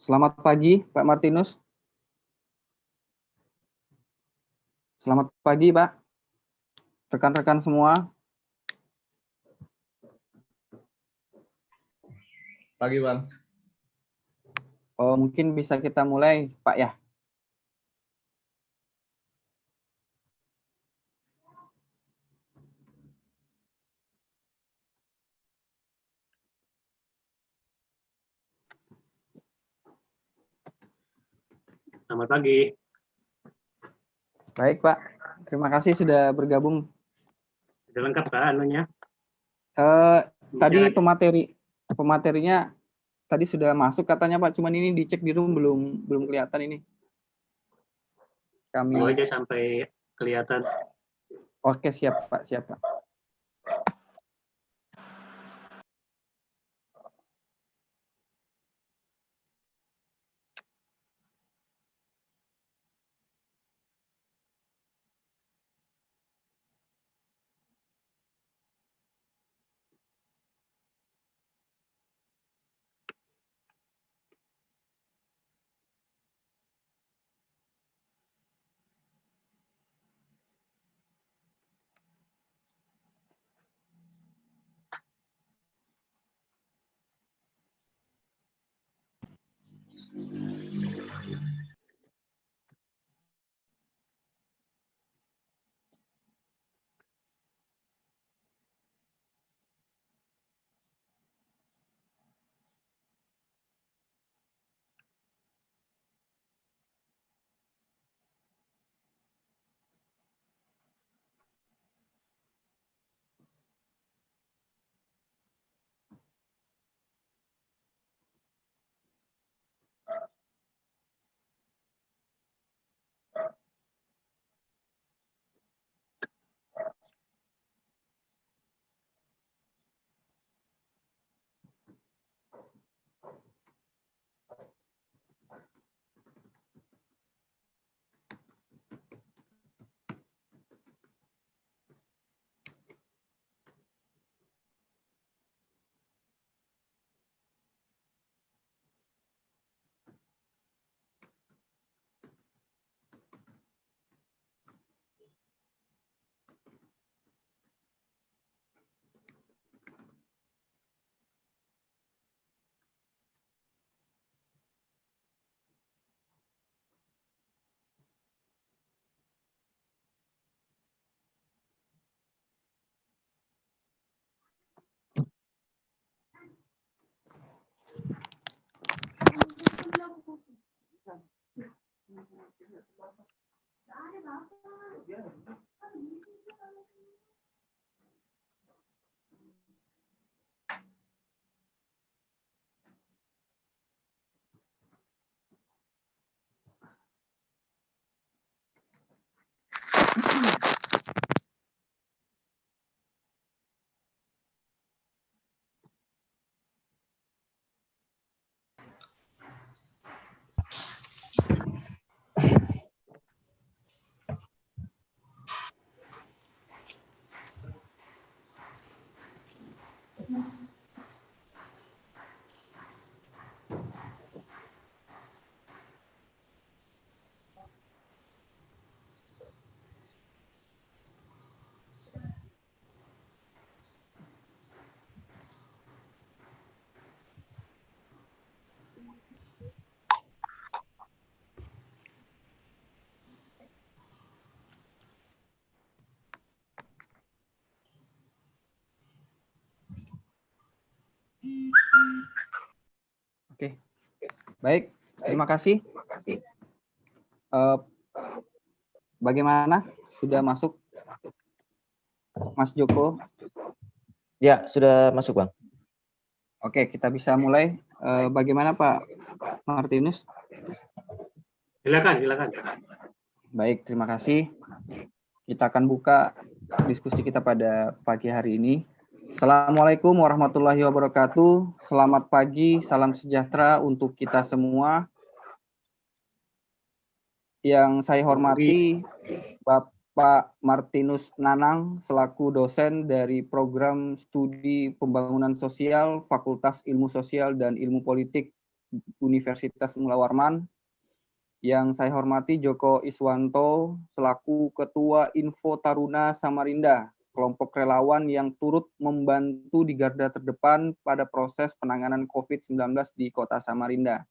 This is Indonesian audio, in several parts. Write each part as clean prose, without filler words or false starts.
Selamat pagi, Pak Martinus. Selamat pagi, Pak. Rekan-rekan semua. Pagi, Bang. Oh, mungkin bisa kita mulai, Pak ya. Selamat pagi. Baik, Pak. Terima kasih sudah bergabung. Sudah lengkap Pak anunya? Tadi pematerinya tadi sudah masuk katanya Pak, cuman ini dicek di room belum kelihatan ini. Kami aja sampai kelihatan. Oke, siap Pak, siap Pak. Oke. Baik, terima kasih. Bagaimana? Sudah masuk, Mas Joko? Ya, sudah masuk, Bang. Oke, kita bisa mulai. Bagaimana Pak Martinus? Silakan. Baik, terima kasih. Kita akan buka diskusi kita pada pagi hari ini. Assalamualaikum warahmatullahi wabarakatuh. Selamat pagi, salam sejahtera untuk kita semua. Yang saya hormati Bapak Martinus Nanang selaku dosen dari Program Studi Pembangunan Sosial Fakultas Ilmu Sosial dan Ilmu Politik Universitas Mula Warman. Yang saya hormati Joko Iswanto selaku Ketua Info Taruna Samarinda, kelompok relawan yang turut membantu di garda terdepan pada proses penanganan COVID-19 di Kota Samarinda.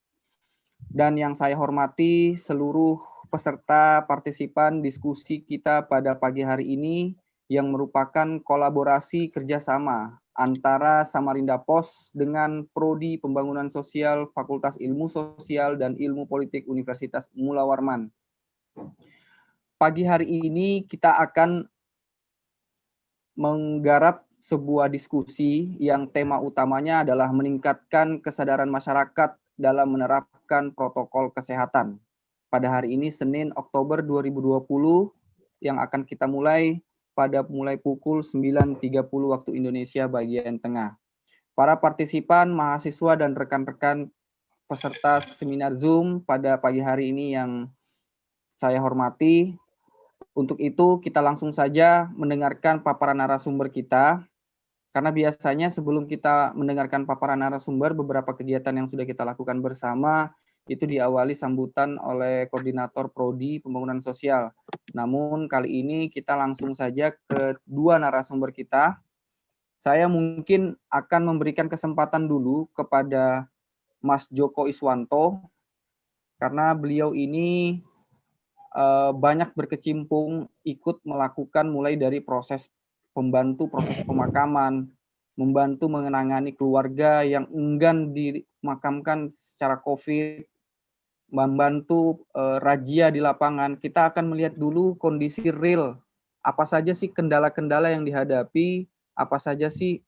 Dan yang saya hormati seluruh peserta partisipan diskusi kita pada pagi hari ini yang merupakan kolaborasi kerjasama antara Samarinda Pos dengan Prodi Pembangunan Sosial Fakultas Ilmu Sosial dan Ilmu Politik Universitas Mula Warman. Pagi hari ini kita akan menggarap sebuah diskusi yang tema utamanya adalah meningkatkan kesadaran masyarakat dalam menerapkan protokol kesehatan. Pada hari ini Senin Oktober 2020 yang akan kita mulai pukul 9.30 waktu Indonesia bagian tengah. Para partisipan, mahasiswa, dan rekan-rekan peserta seminar Zoom pada pagi hari ini yang saya hormati. Untuk itu kita langsung saja mendengarkan paparan narasumber kita. Karena biasanya sebelum kita mendengarkan paparan narasumber, beberapa kegiatan yang sudah kita lakukan bersama itu diawali sambutan oleh Koordinator Prodi Pembangunan Sosial. Namun kali ini kita langsung saja ke dua narasumber kita. Saya mungkin akan memberikan kesempatan dulu kepada Mas Joko Iswanto, karena beliau ini banyak berkecimpung ikut melakukan mulai dari proses pemakaman, membantu mengenangani keluarga yang enggan dimakamkan secara COVID, membantu razia di lapangan. Kita akan melihat dulu kondisi real, apa saja sih kendala-kendala yang dihadapi, apa saja sih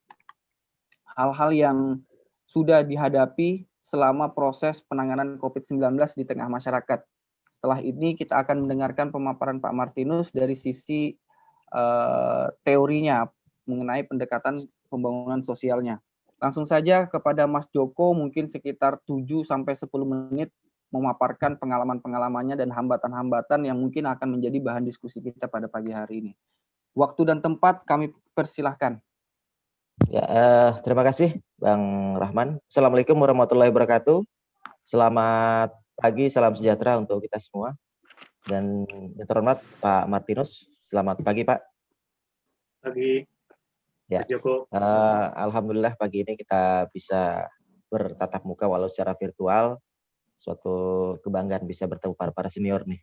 hal-hal yang sudah dihadapi selama proses penanganan COVID-19 di tengah masyarakat. Setelah ini kita akan mendengarkan pemaparan Pak Martinus dari sisi teorinya mengenai pendekatan pembangunan sosialnya. Langsung saja kepada Mas Joko, mungkin sekitar 7-10 menit memaparkan pengalaman-pengalamannya dan hambatan-hambatan yang mungkin akan menjadi bahan diskusi kita pada pagi hari ini. Waktu dan tempat kami persilahkan. Ya, terima kasih Bang Rahman. Assalamualaikum warahmatullahi wabarakatuh. Selamat pagi, salam sejahtera untuk kita semua. Dan yang terhormat Pak Martinus, selamat pagi Pak. Pagi, Ya. Pak Joko. Alhamdulillah pagi ini kita bisa bertatap muka walau secara virtual. Suatu kebanggaan bisa bertemu para senior nih.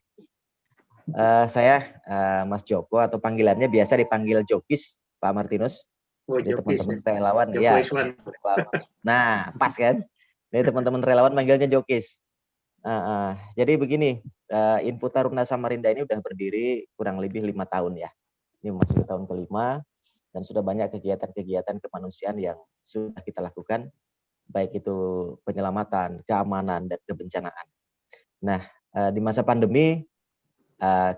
Saya Mas Joko atau panggilannya biasa dipanggil Jokis, Pak Martinus. Jadi teman-teman relawan ya. Nah, pas kan? Jadi teman-teman relawan manggilnya Jokis. Jadi begini, Info Taruna Samarinda ini udah berdiri kurang lebih 5 tahun ya. Ini masuk ke tahun kelima dan sudah banyak kegiatan-kegiatan kemanusiaan yang sudah kita lakukan, baik itu penyelamatan, keamanan, dan kebencanaan. Nah, di masa pandemi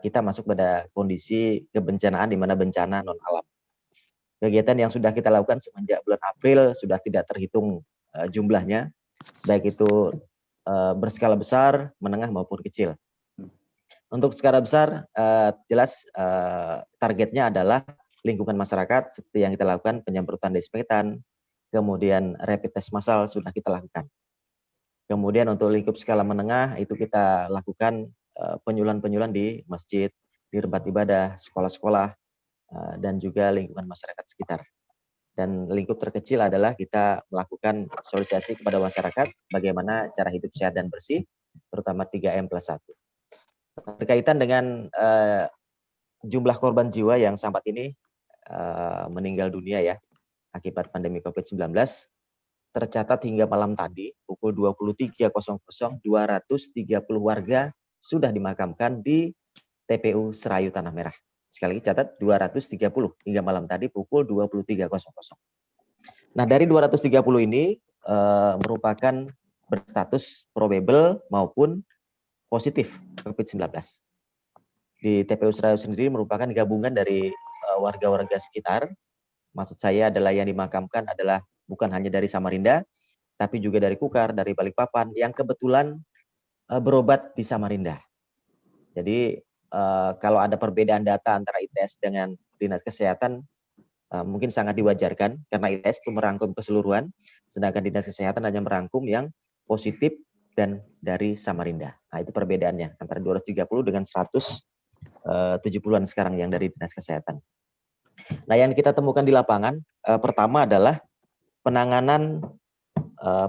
kita masuk pada kondisi kebencanaan di mana bencana non alam. Kegiatan yang sudah kita lakukan semenjak bulan April sudah tidak terhitung jumlahnya, baik itu berskala besar, menengah maupun kecil. Untuk skala besar, jelas targetnya adalah lingkungan masyarakat seperti yang kita lakukan penyemprotan desinfektan, kemudian rapid test massal sudah kita lakukan. Kemudian untuk lingkup skala menengah itu kita lakukan penyuluhan-penyuluhan di masjid, di tempat ibadah, sekolah-sekolah, dan juga lingkungan masyarakat sekitar. Dan lingkup terkecil adalah kita melakukan sosialisasi kepada masyarakat bagaimana cara hidup sehat dan bersih, terutama 3M+1. Berkaitan dengan jumlah korban jiwa yang sampai ini meninggal dunia ya akibat pandemi COVID-19, tercatat hingga malam tadi pukul 23.00 230 warga sudah dimakamkan di TPU Serayu Tanah Merah. Sekali lagi catat 230 hingga malam tadi pukul 23.00. Nah, dari 230 ini merupakan berstatus probable maupun positif COVID-19. Di TPU Serayu sendiri merupakan gabungan dari warga-warga sekitar. Maksud saya adalah yang dimakamkan adalah bukan hanya dari Samarinda, tapi juga dari Kukar, dari Balikpapan, yang kebetulan berobat di Samarinda. Jadi kalau ada perbedaan data antara ITS dengan Dinas Kesehatan, mungkin sangat diwajarkan, karena ITS itu merangkum keseluruhan, sedangkan Dinas Kesehatan hanya merangkum yang positif dan dari Samarinda. Nah, itu perbedaannya antara 230 dengan 170-an sekarang yang dari Dinas Kesehatan. Nah, yang kita temukan di lapangan pertama adalah penanganan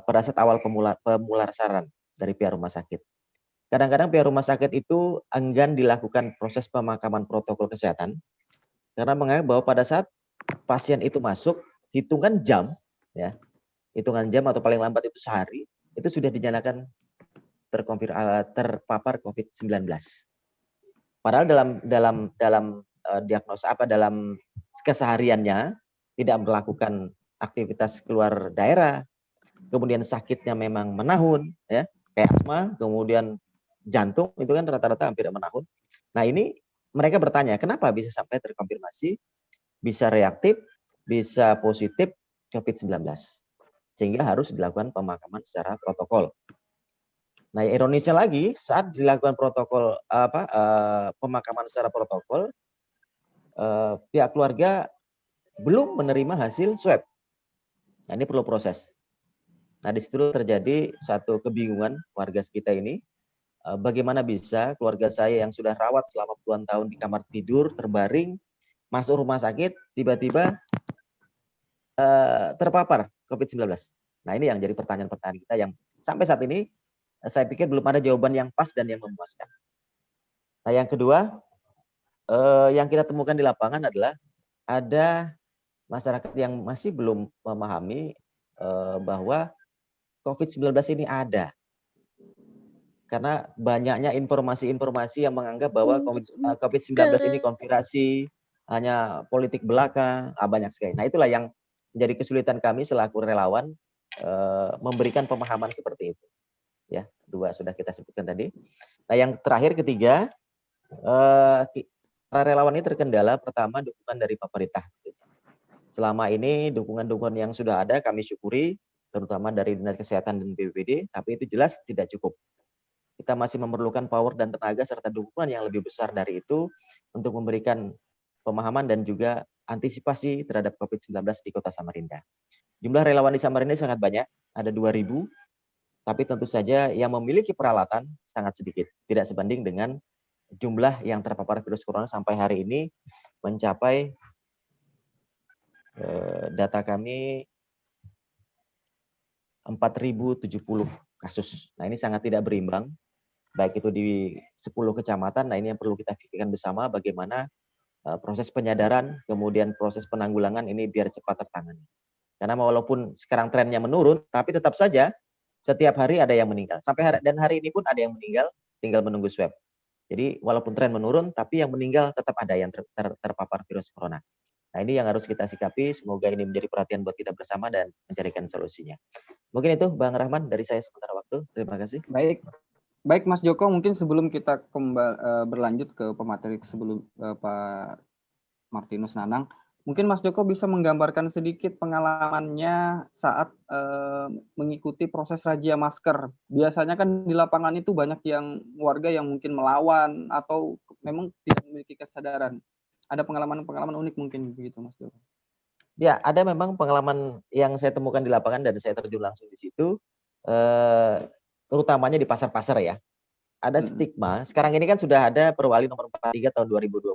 pada saat awal pemulasaran dari pihak rumah sakit. Kadang-kadang pihak rumah sakit itu enggan dilakukan proses pemakaman protokol kesehatan karena menganggap bahwa pada saat pasien itu masuk, hitungan jam atau paling lambat itu sehari, itu sudah dinyatakan terpapar COVID-19. Padahal dalam diagnosa dalam kesehariannya tidak melakukan aktivitas keluar daerah, kemudian sakitnya memang menahun, ya, kayak asma, kemudian jantung itu kan rata-rata hampir menahun. Nah, ini mereka bertanya, kenapa bisa sampai terkonfirmasi, bisa reaktif, bisa positif COVID-19, sehingga harus dilakukan pemakaman secara protokol. Nah, ironisnya lagi, saat dilakukan protokol pemakaman secara protokol, pihak keluarga belum menerima hasil swab. Nah, ini perlu proses. Nah, di situ terjadi satu kebingungan warga sekitar ini. Bagaimana bisa keluarga saya yang sudah rawat selama puluhan tahun di kamar tidur, terbaring, masuk rumah sakit, tiba-tiba terpapar COVID-19. Nah, ini yang jadi pertanyaan-pertanyaan kita yang sampai saat ini saya pikir belum ada jawaban yang pas dan yang memuaskan. Nah, yang kedua, yang kita temukan di lapangan adalah ada masyarakat yang masih belum memahami bahwa COVID-19 ini ada. Karena banyaknya informasi-informasi yang menganggap bahwa COVID-19 ini konspirasi, hanya politik belaka, banyak sekali. Nah, itulah yang menjadi kesulitan kami selaku relawan memberikan pemahaman seperti itu. Ya, dua sudah kita sebutkan tadi. Nah, yang terakhir ketiga, para relawan ini terkendala pertama dukungan dari pemerintah. Selama ini dukungan-dukungan yang sudah ada kami syukuri, terutama dari Dinas Kesehatan dan BPBD, tapi itu jelas tidak cukup. Kita masih memerlukan power dan tenaga serta dukungan yang lebih besar dari itu untuk memberikan pemahaman dan juga antisipasi terhadap COVID-19 di Kota Samarinda. Jumlah relawan di Samarinda sangat banyak, ada 2.000, tapi tentu saja yang memiliki peralatan sangat sedikit, tidak sebanding dengan jumlah yang terpapar virus corona sampai hari ini mencapai data kami 4.070 kasus. Nah, ini sangat tidak berimbang, baik itu di 10 kecamatan. Nah, ini yang perlu kita pikirkan bersama bagaimana proses penyadaran, kemudian proses penanggulangan ini biar cepat tertangani. Karena walaupun sekarang trennya menurun, tapi tetap saja setiap hari ada yang meninggal. Sampai hari ini pun ada yang meninggal, tinggal menunggu swab. Jadi walaupun tren menurun, tapi yang meninggal tetap ada yang terpapar virus corona. Nah, ini yang harus kita sikapi. Semoga ini menjadi perhatian buat kita bersama dan mencarikan solusinya. Mungkin itu Bang Rahman dari saya sementara waktu. Terima kasih. Baik Mas Joko, mungkin sebelum kita berlanjut ke pemateri sebelum Pak Martinus Nanang, mungkin Mas Joko bisa menggambarkan sedikit pengalamannya saat mengikuti proses razia masker. Biasanya kan di lapangan itu banyak yang warga yang mungkin melawan atau memang tidak memiliki kesadaran. Ada pengalaman-pengalaman unik mungkin begitu Mas Joko. Ya, ada memang pengalaman yang saya temukan di lapangan dan saya terjun langsung di situ, terutamanya di pasar-pasar ya. Ada stigma, sekarang ini kan sudah ada Perwali nomor 43 tahun 2020.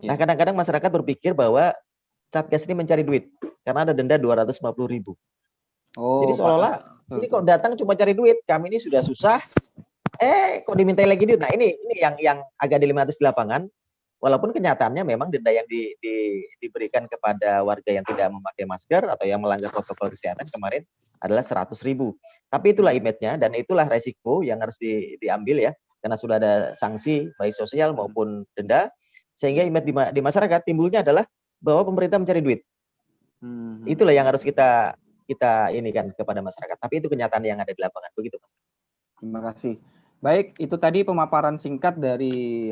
Nah, kadang-kadang masyarakat berpikir bahwa Satgas ini mencari duit, karena ada denda 250.000. Jadi seolah-olah, ini kok datang cuma cari duit, kami ini sudah susah, kok dimintai lagi duit. Nah, ini yang agak dilematis di lapangan. Walaupun kenyataannya memang denda yang diberikan kepada warga yang tidak memakai masker atau yang melanggar protokol kesehatan kemarin adalah 100.000. Tapi itulah image-nya dan itulah resiko yang harus diambil ya, karena sudah ada sanksi baik sosial maupun denda, sehingga image di masyarakat timbulnya adalah bahwa pemerintah mencari duit. Itulah yang harus kita ini kan kepada masyarakat. Tapi itu kenyataan yang ada di lapangan. Begitu, Mas. Terima kasih. Baik, itu tadi pemaparan singkat dari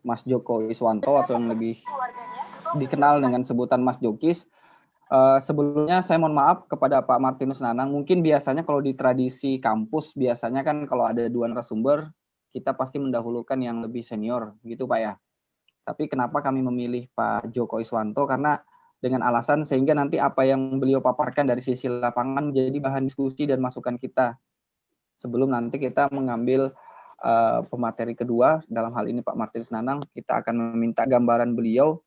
Mas Joko Iswanto atau yang lebih dikenal dengan sebutan Mas Jokis. Sebelumnya saya mohon maaf kepada Pak Martinus Nanang. Mungkin biasanya kalau di tradisi kampus biasanya kan kalau ada dua narasumber kita pasti mendahulukan yang lebih senior, gitu Pak ya. Tapi kenapa kami memilih Pak Joko Iswanto? Karena dengan alasan sehingga nanti apa yang beliau paparkan dari sisi lapangan menjadi bahan diskusi dan masukan kita. sebelum nanti kita mengambil pemateri kedua, dalam hal ini Pak Martinus Nanang, kita akan meminta gambaran beliau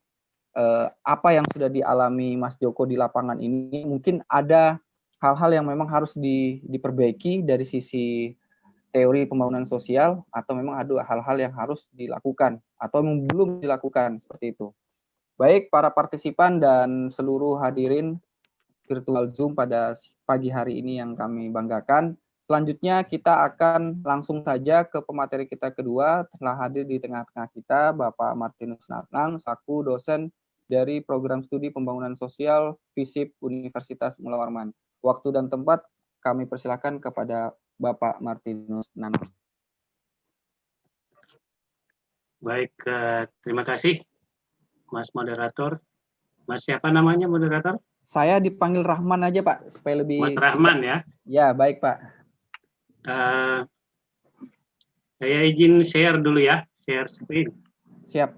apa yang sudah dialami Mas Joko di lapangan ini. Mungkin ada hal-hal yang memang harus diperbaiki dari sisi teori pembangunan sosial, atau memang ada hal-hal yang harus dilakukan atau memang belum dilakukan, seperti itu. Baik para partisipan dan seluruh hadirin virtual Zoom pada pagi hari ini yang kami banggakan. Selanjutnya kita akan langsung saja ke pemateri kita kedua. Telah hadir di tengah-tengah kita Bapak Martinus Nanang selaku dosen dari Program Studi Pembangunan Sosial FISIP Universitas Mula Warman. Waktu dan tempat kami persilakan kepada Bapak Martinus Nanang. Baik, terima kasih Mas Moderator. Mas siapa namanya moderator? Saya dipanggil Rahman aja Pak, supaya lebih Mas Rahman ya. Ya, baik Pak. Saya izin share dulu ya, share screen. Siap.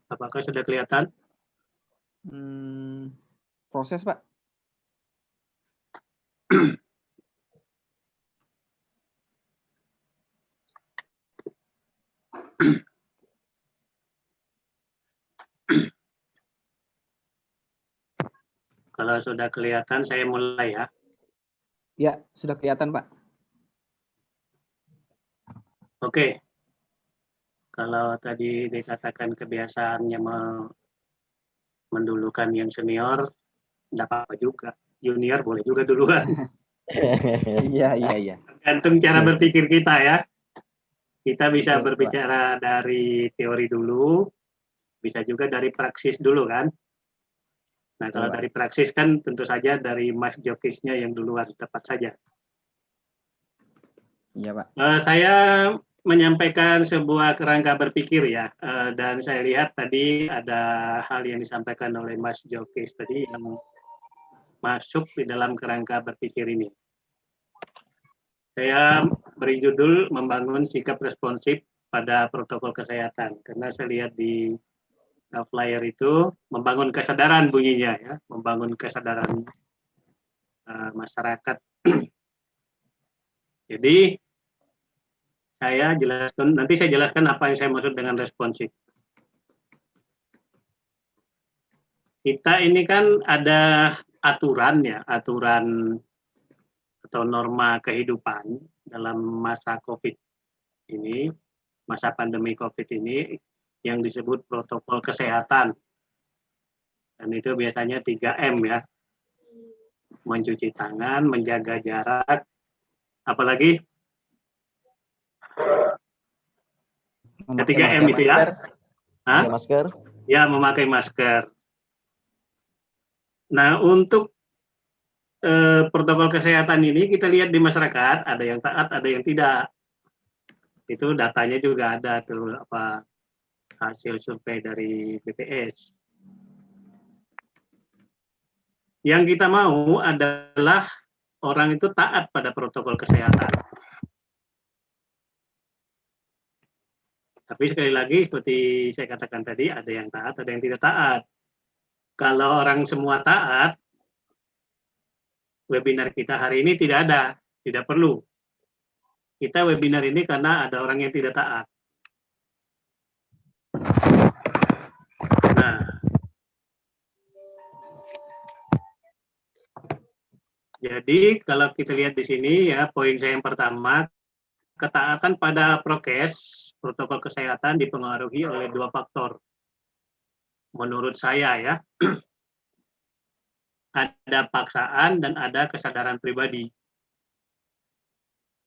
Apakah sudah kelihatan? Proses Pak. Kalau sudah kelihatan, saya mulai ya. Ya, sudah kelihatan Pak. Oke. Kalau tadi dikatakan kebiasaannya mendulukan yang senior, tidak apa-apa juga. Junior boleh juga duluan. Iya. Tergantung cara berpikir kita ya. Kita bisa Betul, berbicara dari teori dulu, bisa juga dari praksis dulu kan. Nah, kalau dari praksis kan tentu saja dari Mas Jokisnya yang duluan, tepat saja. Iya Pak. Saya menyampaikan sebuah kerangka berpikir ya, dan saya lihat tadi ada hal yang disampaikan oleh Mas Jokis tadi yang masuk di dalam kerangka berpikir ini. Saya beri judul membangun sikap responsif pada protokol kesehatan, karena saya lihat di flyer itu membangun kesadaran bunyinya ya, membangun kesadaran masyarakat. Jadi nanti saya jelaskan apa yang saya maksud dengan responsif. Kita ini kan ada aturan ya, aturan atau norma kehidupan dalam masa COVID ini, masa pandemi COVID ini, yang disebut protokol kesehatan. Dan itu biasanya 3M ya, mencuci tangan, menjaga jarak, apalagi? Ketiga M itu ya. Memakai masker. Ya, memakai masker. Nah, untuk protokol kesehatan ini kita lihat di masyarakat, ada yang taat, ada yang tidak. Itu datanya juga ada tuh hasil survei dari BPS. Yang kita mau adalah orang itu taat pada protokol kesehatan. Tapi sekali lagi seperti saya katakan tadi, ada yang taat, ada yang tidak taat. Kalau orang semua taat, webinar kita hari ini tidak ada, tidak perlu. Kita webinar ini karena ada orang yang tidak taat. Nah, jadi kalau kita lihat di sini ya, poin saya yang pertama, ketaatan pada prokes, protokol kesehatan dipengaruhi oleh 2 faktor. Menurut saya ya, ada paksaan dan ada kesadaran pribadi.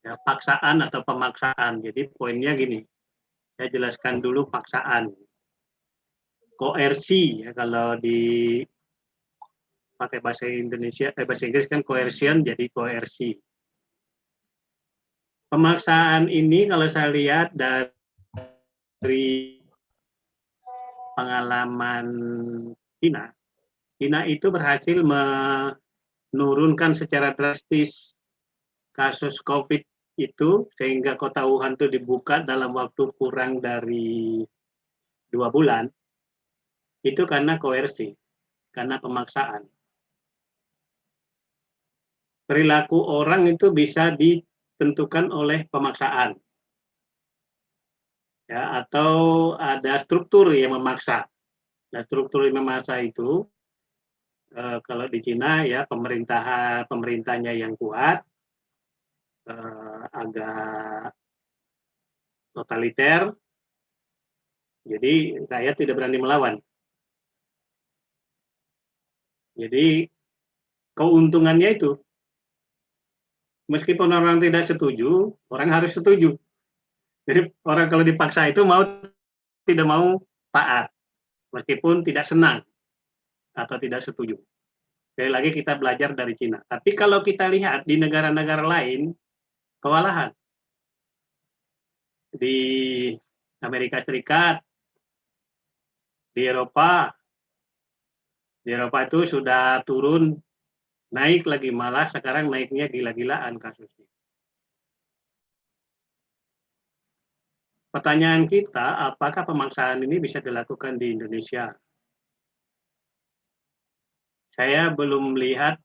Ya, paksaan atau pemaksaan. Jadi poinnya gini, saya jelaskan dulu paksaan. Koersi ya, kalau di pakai bahasa Indonesia, bahasa Inggris kan coercion, jadi koersi. Pemaksaan ini kalau saya lihat dari pengalaman Cina, Cina itu berhasil menurunkan secara drastis kasus COVID itu sehingga kota Wuhan itu dibuka dalam waktu kurang dari 2 bulan. Itu karena koersi, karena pemaksaan. Perilaku orang itu bisa ditentukan oleh pemaksaan, ya, atau ada struktur yang memaksa. Nah, struktur yang memaksa itu kalau di Cina ya pemerintahnya yang kuat, agak totaliter, jadi rakyat tidak berani melawan. Jadi keuntungannya itu, meskipun orang tidak setuju, orang harus setuju. Jadi orang kalau dipaksa itu tidak mau taat, meskipun tidak senang atau tidak setuju. Sekali lagi kita belajar dari Cina. Tapi kalau kita lihat di negara-negara lain, kewalahan. Di Amerika Serikat, di Eropa itu sudah turun, naik lagi, malah sekarang naiknya gila-gilaan kasusnya. Pertanyaan kita, apakah pemaksaan ini bisa dilakukan di Indonesia? Saya belum melihat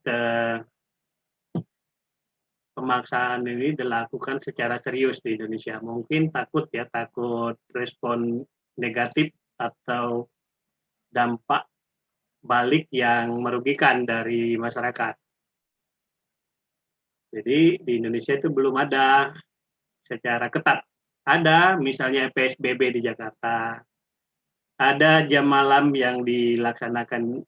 pemaksaan ini dilakukan secara serius di Indonesia. Mungkin takut respon negatif atau dampak balik yang merugikan dari masyarakat. Jadi di Indonesia itu belum ada secara ketat. Ada misalnya PSBB di Jakarta, ada jam malam yang dilaksanakan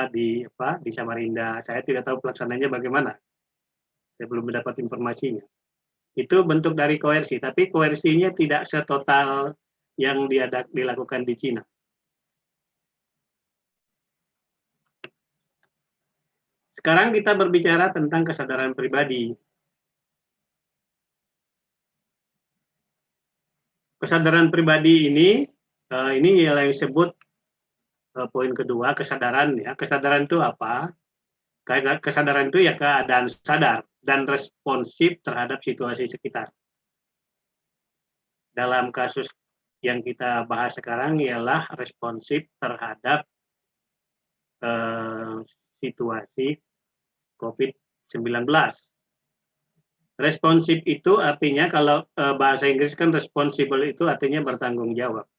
di Samarinda. Saya tidak tahu pelaksananya bagaimana. Saya belum mendapat informasinya. Itu bentuk dari koersi, tapi koersinya tidak setotal yang dilakukan di Cina. Sekarang kita berbicara tentang kesadaran pribadi. Kesadaran pribadi ini yang disebut poin kedua, kesadaran. Ya, kesadaran itu apa? Kesadaran itu ya keadaan sadar dan responsif terhadap situasi sekitar. Dalam kasus yang kita bahas sekarang ialah responsif terhadap situasi COVID-19. Responsif itu artinya kalau bahasa Inggris kan responsible itu artinya bertanggung jawab.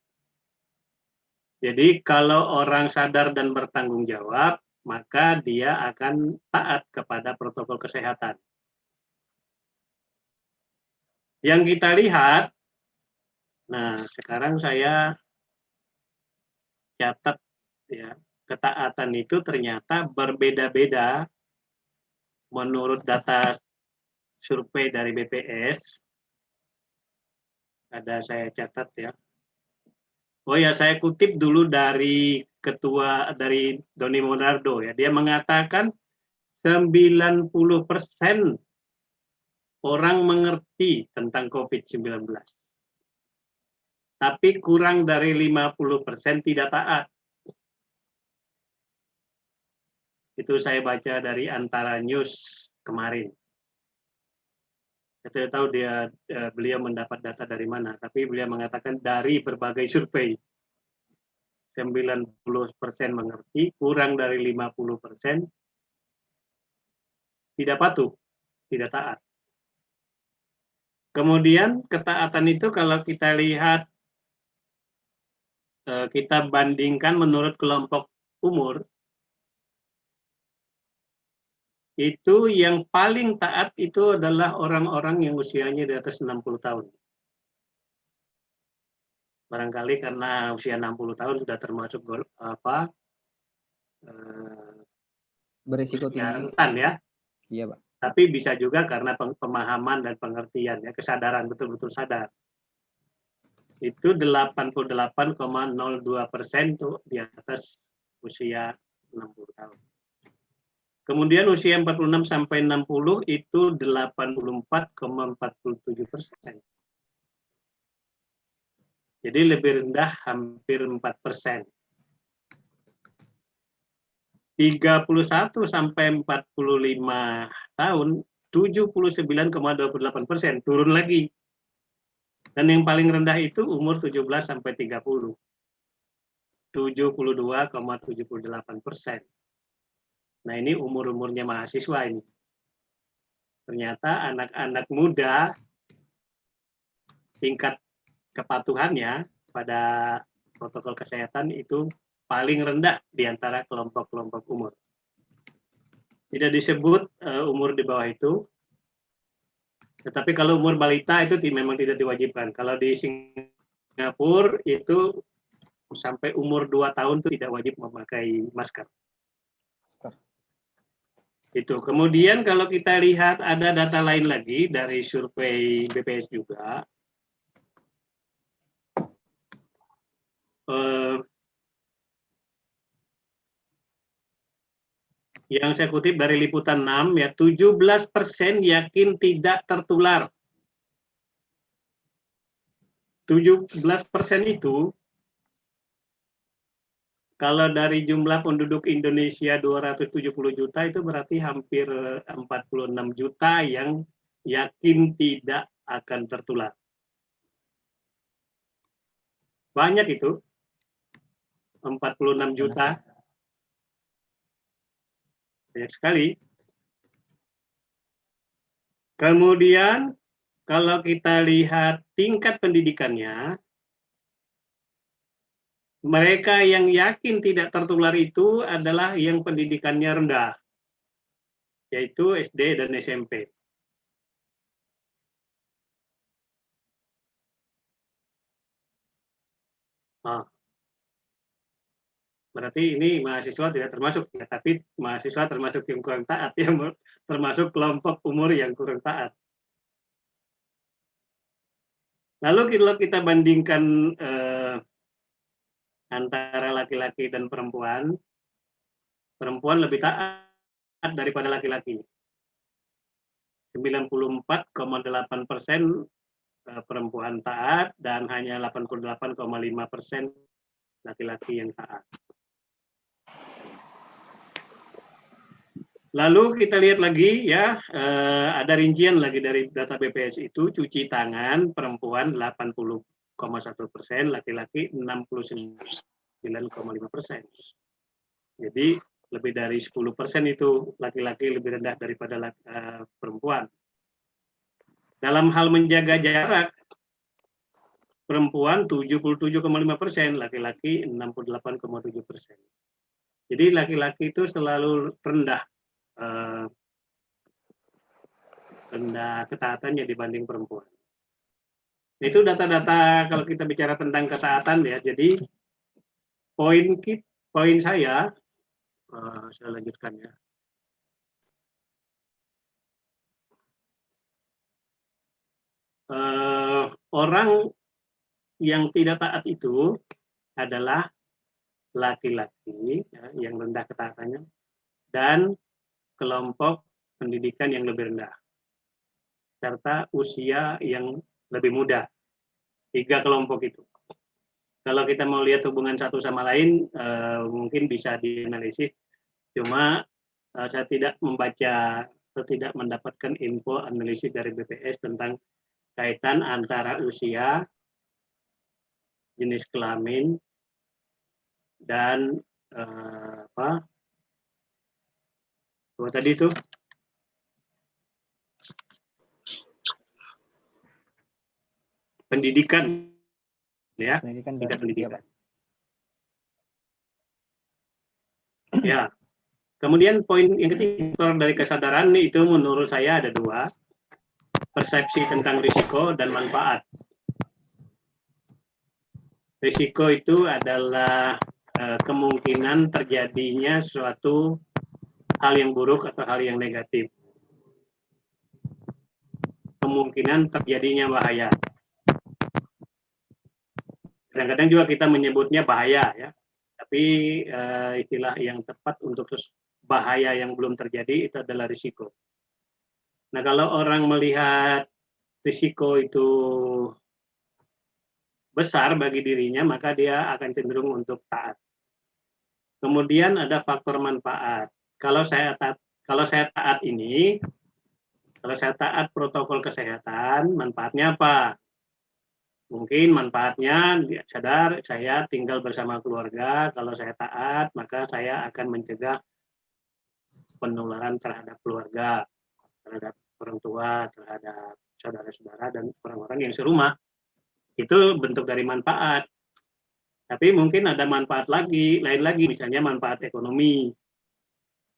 Jadi kalau orang sadar dan bertanggung jawab, maka dia akan taat kepada protokol kesehatan. Yang kita lihat, nah sekarang saya catat ya, ketaatan itu ternyata berbeda-beda menurut data survei dari BPS. Ada saya catat ya. Oh ya, saya kutip dulu dari Doni Monardo ya. Dia mengatakan 90% orang mengerti tentang COVID-19. Tapi kurang dari 50% tidak taat. Itu saya baca dari Antara News kemarin. Saya tidak tahu beliau mendapat data dari mana, tapi beliau mengatakan dari berbagai survei. 90% mengerti, kurang dari 50% tidak patuh, tidak taat. Kemudian ketaatan itu kalau kita lihat, kita bandingkan menurut kelompok umur, itu yang paling taat itu adalah orang-orang yang usianya di atas 60 tahun. Barangkali karena usia 60 tahun sudah termasuk berisiko tinggi. rentan ya. Iya, Pak. Tapi bisa juga karena pemahaman dan pengertian ya, kesadaran, betul-betul sadar. Itu 88,02% tuh di atas usia 60 tahun. Kemudian usia 46 sampai 60 itu 84,47%. Jadi lebih rendah hampir 4%. 31 sampai 45 tahun 79,28%, turun lagi. Dan yang paling rendah itu umur 17 sampai 30. 72,78%. Nah, ini umur-umurnya mahasiswa ini. Ternyata anak-anak muda tingkat kepatuhannya pada protokol kesehatan itu paling rendah di antara kelompok-kelompok umur. Tidak disebut umur di bawah itu, tetapi kalau umur balita itu memang tidak diwajibkan. Kalau di Singapura itu sampai umur 2 tahun itu tidak wajib memakai masker. Itu. Kemudian kalau kita lihat ada data lain lagi dari survei BPS juga. Yang saya kutip dari Liputan 6 ya, 17% yakin tidak tertular. 17% itu kalau dari jumlah penduduk Indonesia 270 juta itu berarti hampir 46 juta yang yakin tidak akan tertular. Banyak itu. 46 juta. Banyak sekali. Kemudian kalau kita lihat tingkat pendidikannya, mereka yang yakin tidak tertular itu adalah yang pendidikannya rendah, yaitu SD dan SMP. Nah, berarti ini mahasiswa tidak termasuk, ya, tapi mahasiswa termasuk yang kurang taat, ya, termasuk kelompok umur yang kurang taat. Lalu kalau kita bandingkan antara laki-laki dan perempuan lebih taat daripada laki-laki. 94,8% perempuan taat dan hanya 88,5% laki-laki yang taat. Lalu kita lihat lagi ya, ada rincian lagi dari data BPS itu, cuci tangan perempuan 80,1%, laki-laki 69,5%. Jadi lebih dari 10% itu laki-laki lebih rendah daripada perempuan. Dalam hal menjaga jarak, perempuan 77,5%, laki-laki 68,7%. Jadi laki-laki itu selalu rendah ketaatannya dibanding perempuan. Itu data-data kalau kita bicara tentang ketaatan ya. Jadi poin saya lanjutkan ya. Orang yang tidak taat itu adalah laki-laki ya, yang rendah ketaatannya dan kelompok pendidikan yang lebih rendah serta usia yang lebih muda. 3 kelompok itu. Kalau kita mau lihat hubungan satu sama lain mungkin bisa dianalisis, cuma saya tidak membaca atau tidak mendapatkan info analisis dari BPS tentang kaitan antara usia, jenis kelamin, dan apa tadi itu pendidikan ya, tingkat pendidikan. Ya, kemudian poin yang ketiga dari kesadaran itu menurut saya ada 2, persepsi tentang risiko dan manfaat. Risiko itu adalah kemungkinan terjadinya suatu hal yang buruk atau hal yang negatif. Kemungkinan terjadinya bahaya. Kadang-kadang juga kita menyebutnya bahaya ya, tapi istilah yang tepat untuk bahaya yang belum terjadi itu adalah risiko. Nah, kalau orang melihat risiko itu besar bagi dirinya, maka dia akan cenderung untuk taat. Kemudian ada faktor manfaat. Kalau saya taat ini, kalau saya taat protokol kesehatan, manfaatnya apa? Mungkin manfaatnya sadar saya tinggal bersama keluarga, kalau saya taat maka saya akan mencegah penularan terhadap keluarga, terhadap orang tua, terhadap saudara-saudara dan orang-orang yang serumah. Itu bentuk dari manfaat. Tapi mungkin ada manfaat lain lagi, misalnya manfaat ekonomi.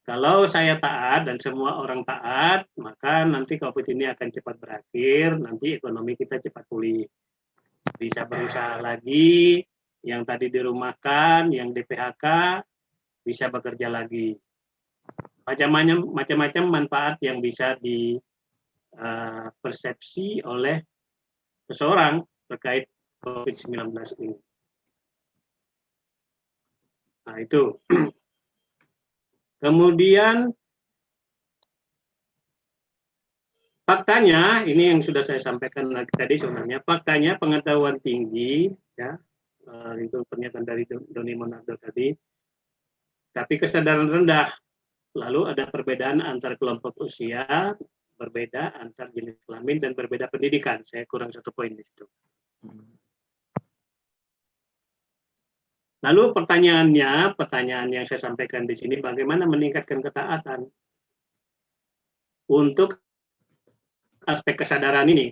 Kalau saya taat dan semua orang taat, maka nanti COVID ini akan cepat berakhir, nanti ekonomi kita cepat pulih. Bisa berusaha lagi, yang tadi dirumahkan, yang di PHK, bisa bekerja lagi. Macam-macam manfaat yang bisa dipersepsi oleh seseorang terkait COVID-19 ini. Nah, itu. Kemudian faktanya, ini yang sudah saya sampaikan tadi sebenarnya, faktanya pengetahuan tinggi, ya, itu pernyataan dari Doni Monardo tadi, tapi kesadaran rendah. Lalu ada perbedaan antar kelompok usia, berbeda antar jenis kelamin, dan berbeda pendidikan. Saya kurang satu poin di situ. Lalu pertanyaan yang saya sampaikan di sini, bagaimana meningkatkan ketaatan? Untuk aspek kesadaran ini,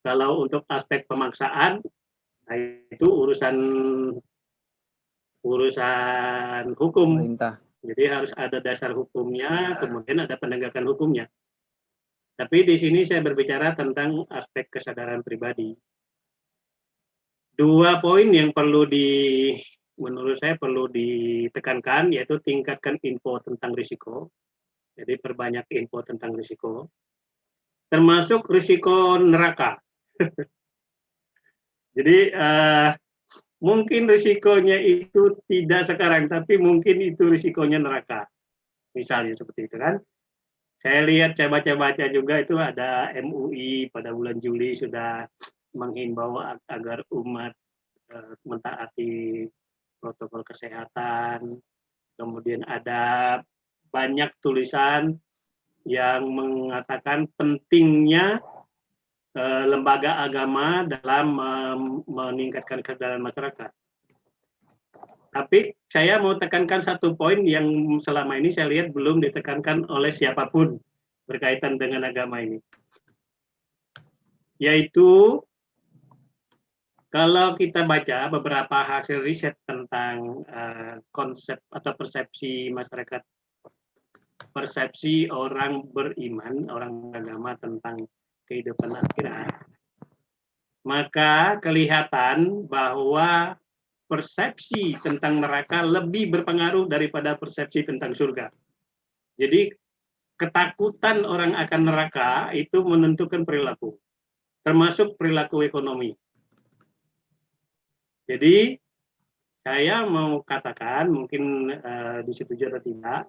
kalau untuk aspek pemaksaan, nah itu urusan hukum. Pemerintah. Jadi harus ada dasar hukumnya, kemudian ada penegakan hukumnya. Tapi di sini saya berbicara tentang aspek kesadaran pribadi. Dua poin yang menurut saya perlu ditekankan, yaitu tingkatkan info tentang risiko. Jadi perbanyak info tentang risiko, termasuk risiko neraka. Jadi mungkin risikonya itu tidak sekarang, tapi mungkin itu risikonya neraka. Misalnya seperti itu kan. Saya lihat, saya baca-baca juga itu ada MUI pada bulan Juli sudah menghimbau agar umat mentaati protokol kesehatan. Kemudian ada banyak tulisan yang mengatakan pentingnya lembaga agama dalam meningkatkan kesadaran masyarakat. Tapi saya mau tekankan satu poin yang selama ini saya lihat belum ditekankan oleh siapapun berkaitan dengan agama ini. Yaitu kalau kita baca beberapa hasil riset tentang konsep atau persepsi masyarakat, persepsi orang beriman, orang agama tentang kehidupan akhirat, maka kelihatan bahwa persepsi tentang neraka lebih berpengaruh daripada persepsi tentang surga. Jadi ketakutan orang akan neraka itu menentukan perilaku, termasuk perilaku ekonomi. Jadi saya mau katakan, mungkin disetujui atau tidak,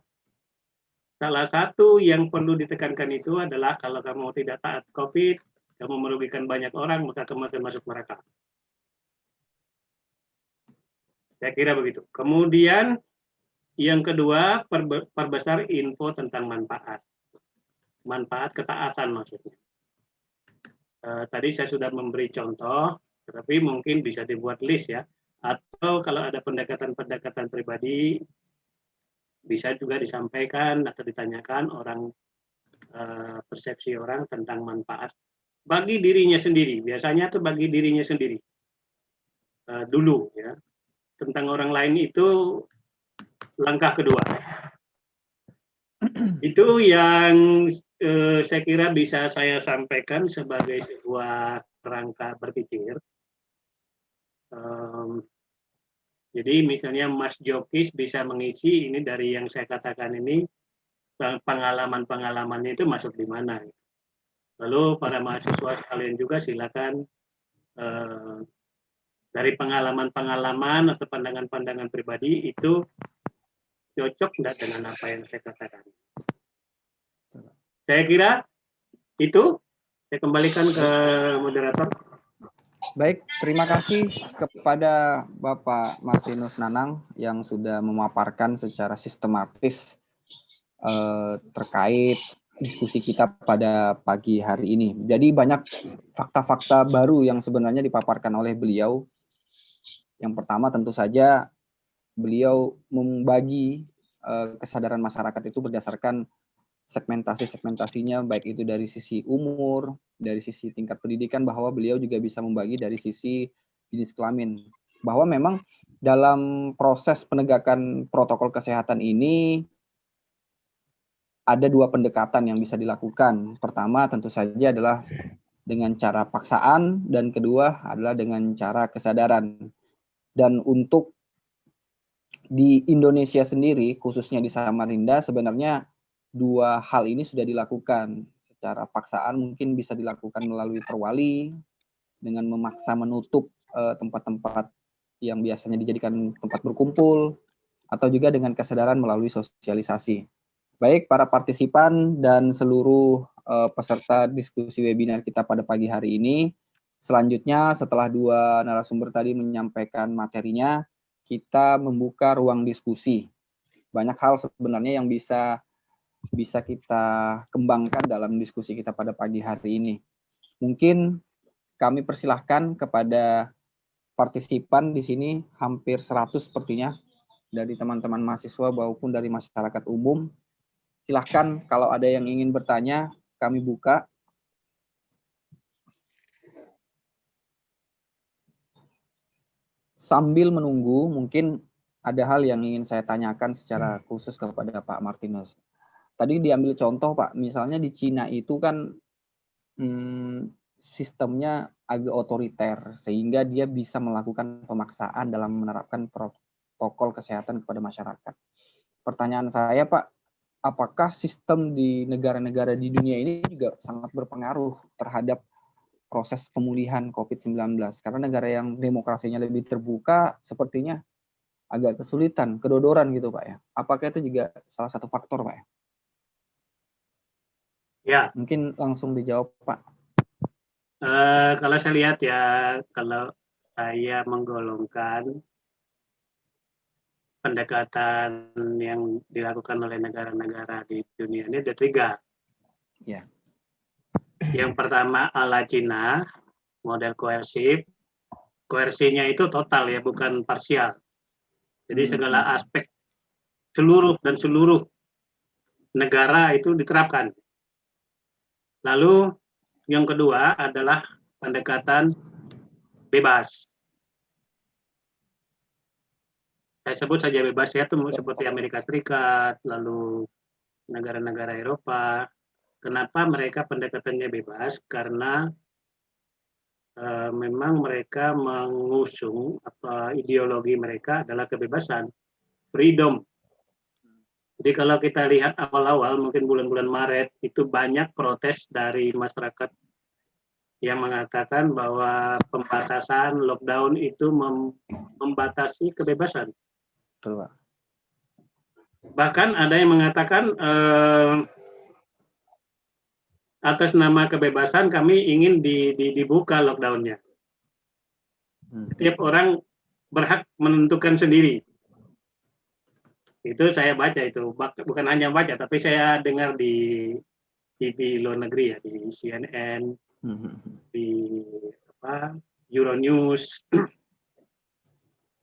salah satu yang perlu ditekankan itu adalah kalau kamu tidak taat COVID, kamu merugikan banyak orang, maka kamu akan masuk neraka. Saya kira begitu. Kemudian yang kedua, perbesar info tentang manfaat. Manfaat ketaatan maksudnya. Tadi saya sudah memberi contoh, tetapi mungkin bisa dibuat list ya. Atau kalau ada pendekatan-pendekatan pribadi, bisa juga disampaikan atau ditanyakan orang, persepsi orang tentang manfaat bagi dirinya sendiri. Biasanya itu bagi dirinya sendiri dulu ya. Tentang orang lain itu langkah kedua. Itu yang saya kira bisa saya sampaikan sebagai sebuah kerangka berpikir. Jadi misalnya Mas Jokis bisa mengisi ini dari yang saya katakan ini, pengalaman-pengalamannya itu masuk di mana. Lalu para mahasiswa sekalian juga silakan dari pengalaman-pengalaman atau pandangan-pandangan pribadi itu cocok enggak dengan apa yang saya katakan. Saya kira itu, saya kembalikan ke moderator. Baik, terima kasih kepada Bapak Martinus Nanang yang sudah memaparkan secara sistematis terkait diskusi kita pada pagi hari ini. Jadi banyak fakta-fakta baru yang sebenarnya dipaparkan oleh beliau. Yang pertama tentu saja beliau membagi kesadaran masyarakat itu berdasarkan segmentasi-segmentasinya, baik itu dari sisi umur, dari sisi tingkat pendidikan, bahwa beliau juga bisa membagi dari sisi jenis kelamin. Bahwa memang dalam proses penegakan protokol kesehatan ini ada dua pendekatan yang bisa dilakukan. Pertama tentu saja adalah dengan cara paksaan, dan kedua adalah dengan cara kesadaran. Dan untuk di Indonesia sendiri, khususnya di Samarinda, sebenarnya dua hal ini sudah dilakukan. Secara paksaan mungkin bisa dilakukan melalui perwali, dengan memaksa menutup tempat-tempat yang biasanya dijadikan tempat berkumpul, atau juga dengan kesadaran melalui sosialisasi. Baik para partisipan dan seluruh peserta diskusi webinar kita pada pagi hari ini, selanjutnya setelah dua narasumber tadi menyampaikan materinya, kita membuka ruang diskusi. Banyak hal sebenarnya yang bisa kita kembangkan dalam diskusi kita pada pagi hari ini. Mungkin kami persilahkan kepada partisipan di sini, hampir 100 sepertinya, dari teman-teman mahasiswa maupun dari masyarakat umum. Silahkan kalau ada yang ingin bertanya, kami buka. Sambil menunggu, mungkin ada hal yang ingin saya tanyakan secara khusus kepada Pak Martinus. Tadi diambil contoh Pak, misalnya di Cina itu kan sistemnya agak otoriter, sehingga dia bisa melakukan pemaksaan dalam menerapkan protokol kesehatan kepada masyarakat. Pertanyaan saya Pak, apakah sistem di negara-negara di dunia ini juga sangat berpengaruh terhadap proses pemulihan COVID-19? Karena negara yang demokrasinya lebih terbuka sepertinya agak kesulitan, kedodoran gitu Pak ya. Apakah itu juga salah satu faktor Pak ya? Ya, mungkin langsung dijawab Pak. Kalau saya lihat ya, kalau saya menggolongkan pendekatan yang dilakukan oleh negara-negara di dunia ini ada 3. Ya. Yang pertama ala Cina, model koersif. Koersinya itu total ya, bukan parsial. Jadi segala aspek seluruh negara itu diterapkan. Lalu yang kedua adalah pendekatan bebas. Saya sebut saja bebas ya, itu seperti Amerika Serikat, lalu negara-negara Eropa. Kenapa mereka pendekatannya bebas? Karena memang mereka mengusung ideologi mereka adalah kebebasan, freedom. Jadi kalau kita lihat awal-awal, mungkin bulan-bulan Maret, itu banyak protes dari masyarakat yang mengatakan bahwa pembatasan, lockdown itu membatasi kebebasan. Betul, Pak. Bahkan ada yang mengatakan atas nama kebebasan kami ingin dibuka lockdown-nya. Setiap orang berhak menentukan sendiri. Itu saya baca itu, bukan hanya baca, tapi saya dengar di TV luar negeri ya, di CNN, di Euronews,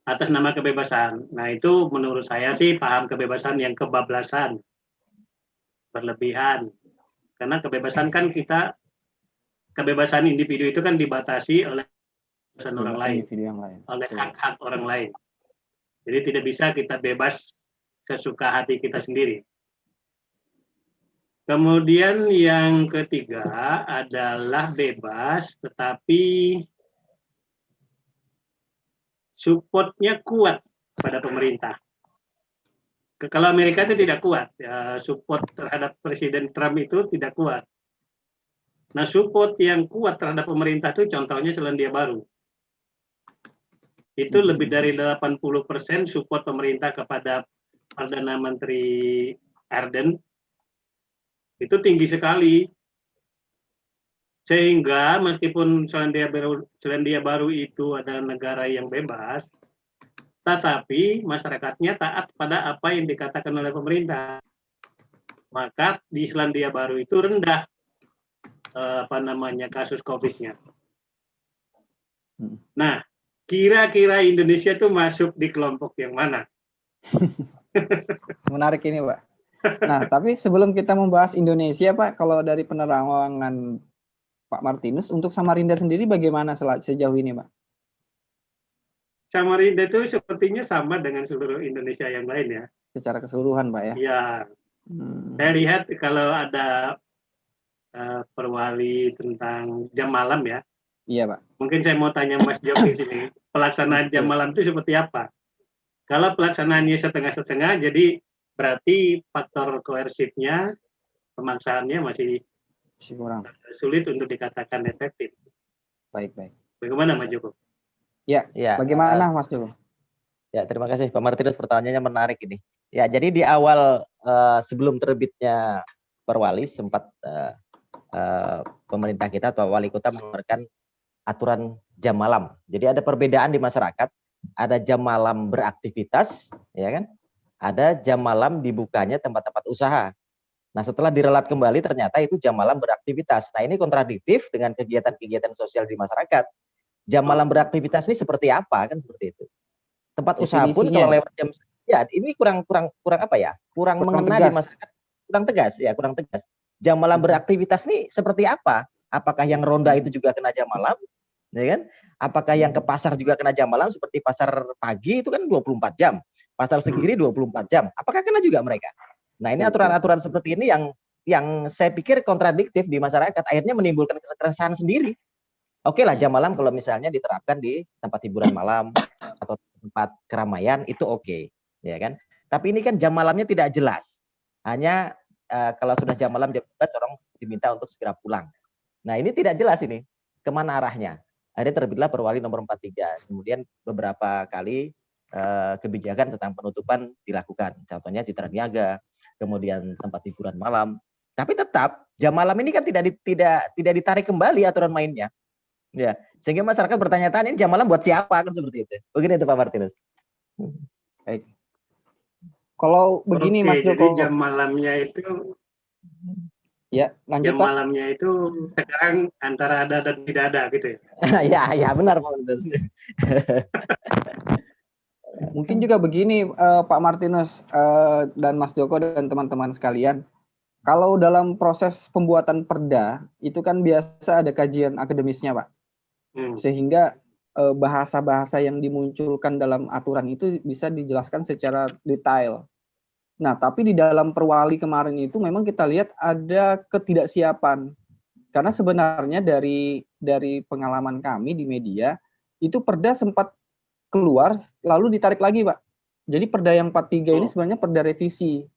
atas nama kebebasan. Nah itu menurut saya sih paham kebebasan yang kebablasan, berlebihan. Karena kebebasan kan kebebasan individu itu kan dibatasi oleh kebebasan orang lain, oleh hak-hak orang lain. Jadi tidak bisa kita bebas sesuka hati kita sendiri. Kemudian yang ketiga adalah bebas, tetapi supportnya kuat pada pemerintah. Kalau Amerika itu tidak kuat, ya, support terhadap Presiden Trump itu tidak kuat. Nah, support yang kuat terhadap pemerintah itu contohnya Selandia Baru. Itu lebih dari 80% support pemerintah kepada Perdana Menteri Ardern. Itu tinggi sekali. Sehingga meskipun Selandia Baru itu adalah negara yang bebas, tetapi masyarakatnya taat pada apa yang dikatakan oleh pemerintah. Maka di Selandia Baru itu rendah kasus COVID-nya. Nah, kira-kira Indonesia itu masuk di kelompok yang mana? Menarik ini, Pak. Nah, tapi sebelum kita membahas Indonesia, Pak, kalau dari penerangan Pak Martinus, untuk Samarinda sendiri bagaimana sejauh ini, Pak? Samarinda itu sepertinya sama dengan seluruh Indonesia yang lain ya. Secara keseluruhan, Pak ya? Ya, saya lihat kalau ada perwali tentang jam malam ya. Iya, Pak. Mungkin saya mau tanya Mas Jok di sini, pelaksanaan jam malam itu seperti apa? Kalau pelaksanaannya setengah-setengah, jadi berarti faktor koersifnya, pemaksaannya masih kurang. Sulit untuk dikatakan efektif. Baik. Bagaimana Mas Joko? Ya, bagaimana Mas Joko? Ya, terima kasih Pak Martinus, pertanyaannya menarik ini. Ya, jadi di awal sebelum terbitnya perwali sempat pemerintah kita atau wali kota mengeluarkan aturan jam malam. Jadi ada perbedaan di masyarakat, ada jam malam beraktivitas, ya kan? Ada jam malam dibukanya tempat-tempat usaha. Nah, setelah direlat kembali ternyata itu jam malam beraktivitas. Nah, ini kontradiktif dengan kegiatan-kegiatan sosial di masyarakat. Jam malam beraktivitas ini seperti apa? Kan seperti itu. Tempat usaha pun kalau lewat jam, ya ini kurang apa ya? Kurang mengena di masyarakat, kurang tegas. Jam malam beraktivitas ini seperti apa? Apakah yang ronda itu juga kena jam malam? Ya kan? Apakah yang ke pasar juga kena jam malam seperti pasar pagi itu kan 24 jam. Pasar segiri 24 jam. Apakah kena juga mereka? Nah, ini aturan-aturan seperti ini yang saya pikir kontradiktif di masyarakat, akhirnya menimbulkan keresahan sendiri. Oke lah, jam malam kalau misalnya diterapkan di tempat hiburan malam atau tempat keramaian itu oke, ya kan? Tapi ini kan jam malamnya tidak jelas. Hanya kalau sudah jam malam jam 12 orang diminta untuk segera pulang. Nah, ini tidak jelas ini kemana arahnya. Akhirnya terbitlah Perwali nomor 43. Kemudian beberapa kali kebijakan tentang penutupan dilakukan. Contohnya Citra Niaga, kemudian tempat hiburan malam. Tapi tetap jam malam ini kan tidak ditarik kembali aturan mainnya. Ya, sehingga masyarakat bertanya-tanya ini jam malam buat siapa kan seperti itu. Begini itu Pak Martinus. Baik. Kalau begini Mas Joko. Jadi jam malamnya itu ya, lanjut jam Pak. malamnya itu sekarang antara ada dan tidak ada gitu ya. Ya benar Pak Martinus. Mungkin juga begini Pak Martinus dan Mas Joko dan teman-teman sekalian. Kalau dalam proses pembuatan perda itu kan biasa ada kajian akademisnya, Pak. Sehingga bahasa-bahasa yang dimunculkan dalam aturan itu bisa dijelaskan secara detail. Nah, tapi di dalam perwali kemarin itu memang kita lihat ada ketidaksiapan. Karena sebenarnya dari pengalaman kami di media, itu perda sempat keluar lalu ditarik lagi, Pak. Jadi perda yang 43 ini sebenarnya perda revisi.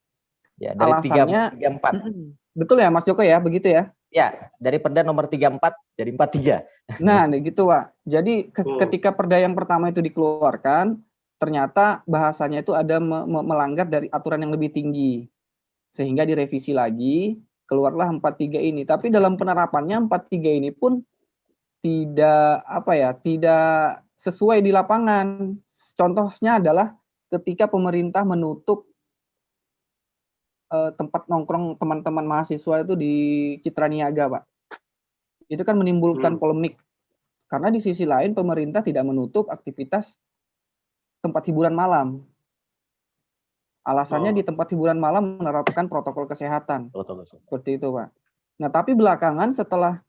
Ya, dari alasannya 34. Betul ya Mas Joko ya, begitu ya? Ya, dari perda nomor 34 jadi 43. Nah, gitu Pak. Jadi ketika perda yang pertama itu dikeluarkan, ternyata bahasanya itu ada melanggar dari aturan yang lebih tinggi. Sehingga direvisi lagi, keluarlah 43 ini. Tapi dalam penerapannya 43 ini pun tidak tidak sesuai di lapangan. Contohnya adalah ketika pemerintah menutup tempat nongkrong teman-teman mahasiswa itu di Citra Niaga, Pak. Itu kan menimbulkan polemik. Karena di sisi lain pemerintah tidak menutup aktivitas tempat hiburan malam. Alasannya di tempat hiburan malam menerapkan protokol kesehatan. Seperti itu, Pak. Nah, tapi belakangan setelah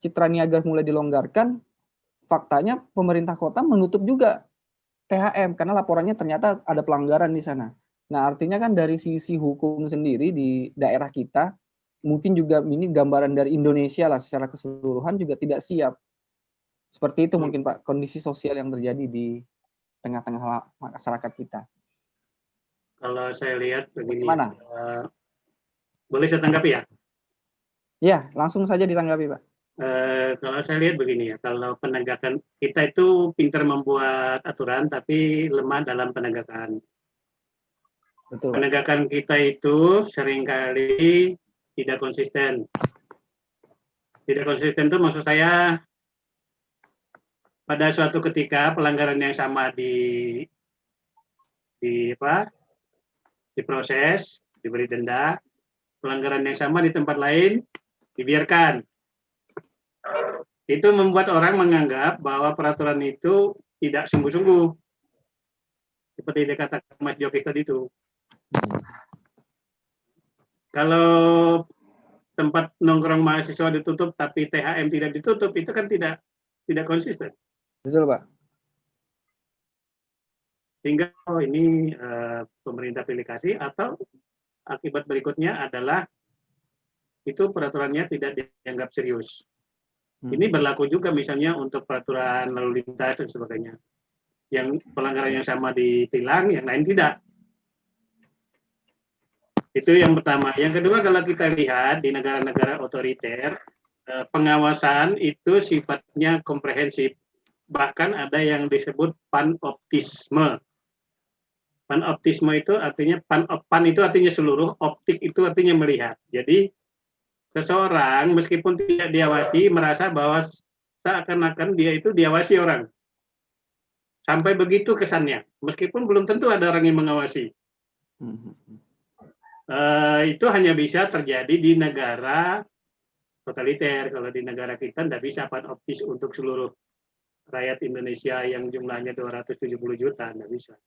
Citra Niaga mulai dilonggarkan, faktanya pemerintah kota menutup juga THM karena laporannya ternyata ada pelanggaran di sana. Nah, artinya kan dari sisi hukum sendiri di daerah kita, mungkin juga ini gambaran dari Indonesia lah secara keseluruhan juga tidak siap. Seperti itu mungkin Pak, kondisi sosial yang terjadi di tengah-tengah masyarakat kita. Kalau saya lihat begini, boleh saya tanggapi ya? Ya, langsung saja ditanggapi Pak. Kalau saya lihat begini ya, kalau penegakan kita itu pintar membuat aturan tapi lemah dalam penegakan. Betul, penegakan kita itu seringkali tidak konsisten. Tidak konsisten itu maksud saya pada suatu ketika pelanggaran yang sama diproses, diberi denda, pelanggaran yang sama di tempat lain dibiarkan. Itu membuat orang menganggap bahwa peraturan itu tidak sungguh-sungguh. Seperti dikatakan Mas Jokis tadi itu. Kalau tempat nongkrong mahasiswa ditutup tapi THM tidak ditutup, itu kan tidak konsisten. Betul, Pak. Sehingga ini pemerintah pilih kasih, atau akibat berikutnya adalah itu peraturannya tidak dianggap serius. Ini berlaku juga misalnya untuk peraturan lalu lintas dan sebagainya. Yang pelanggaran yang sama ditilang, yang lain tidak. Itu yang pertama. Yang kedua, kalau kita lihat di negara-negara otoriter, pengawasan itu sifatnya komprehensif. Bahkan ada yang disebut panoptisme. Panoptisme itu artinya pan itu artinya seluruh, optik itu artinya melihat. Jadi seseorang meskipun tidak diawasi merasa bahwa seakan-akan dia itu diawasi orang. Sampai begitu kesannya, meskipun belum tentu ada orang yang mengawasi. Itu hanya bisa terjadi di negara totaliter. Kalau di negara kita tidak bisa panoptis untuk seluruh rakyat Indonesia yang jumlahnya 270 juta, tidak bisa.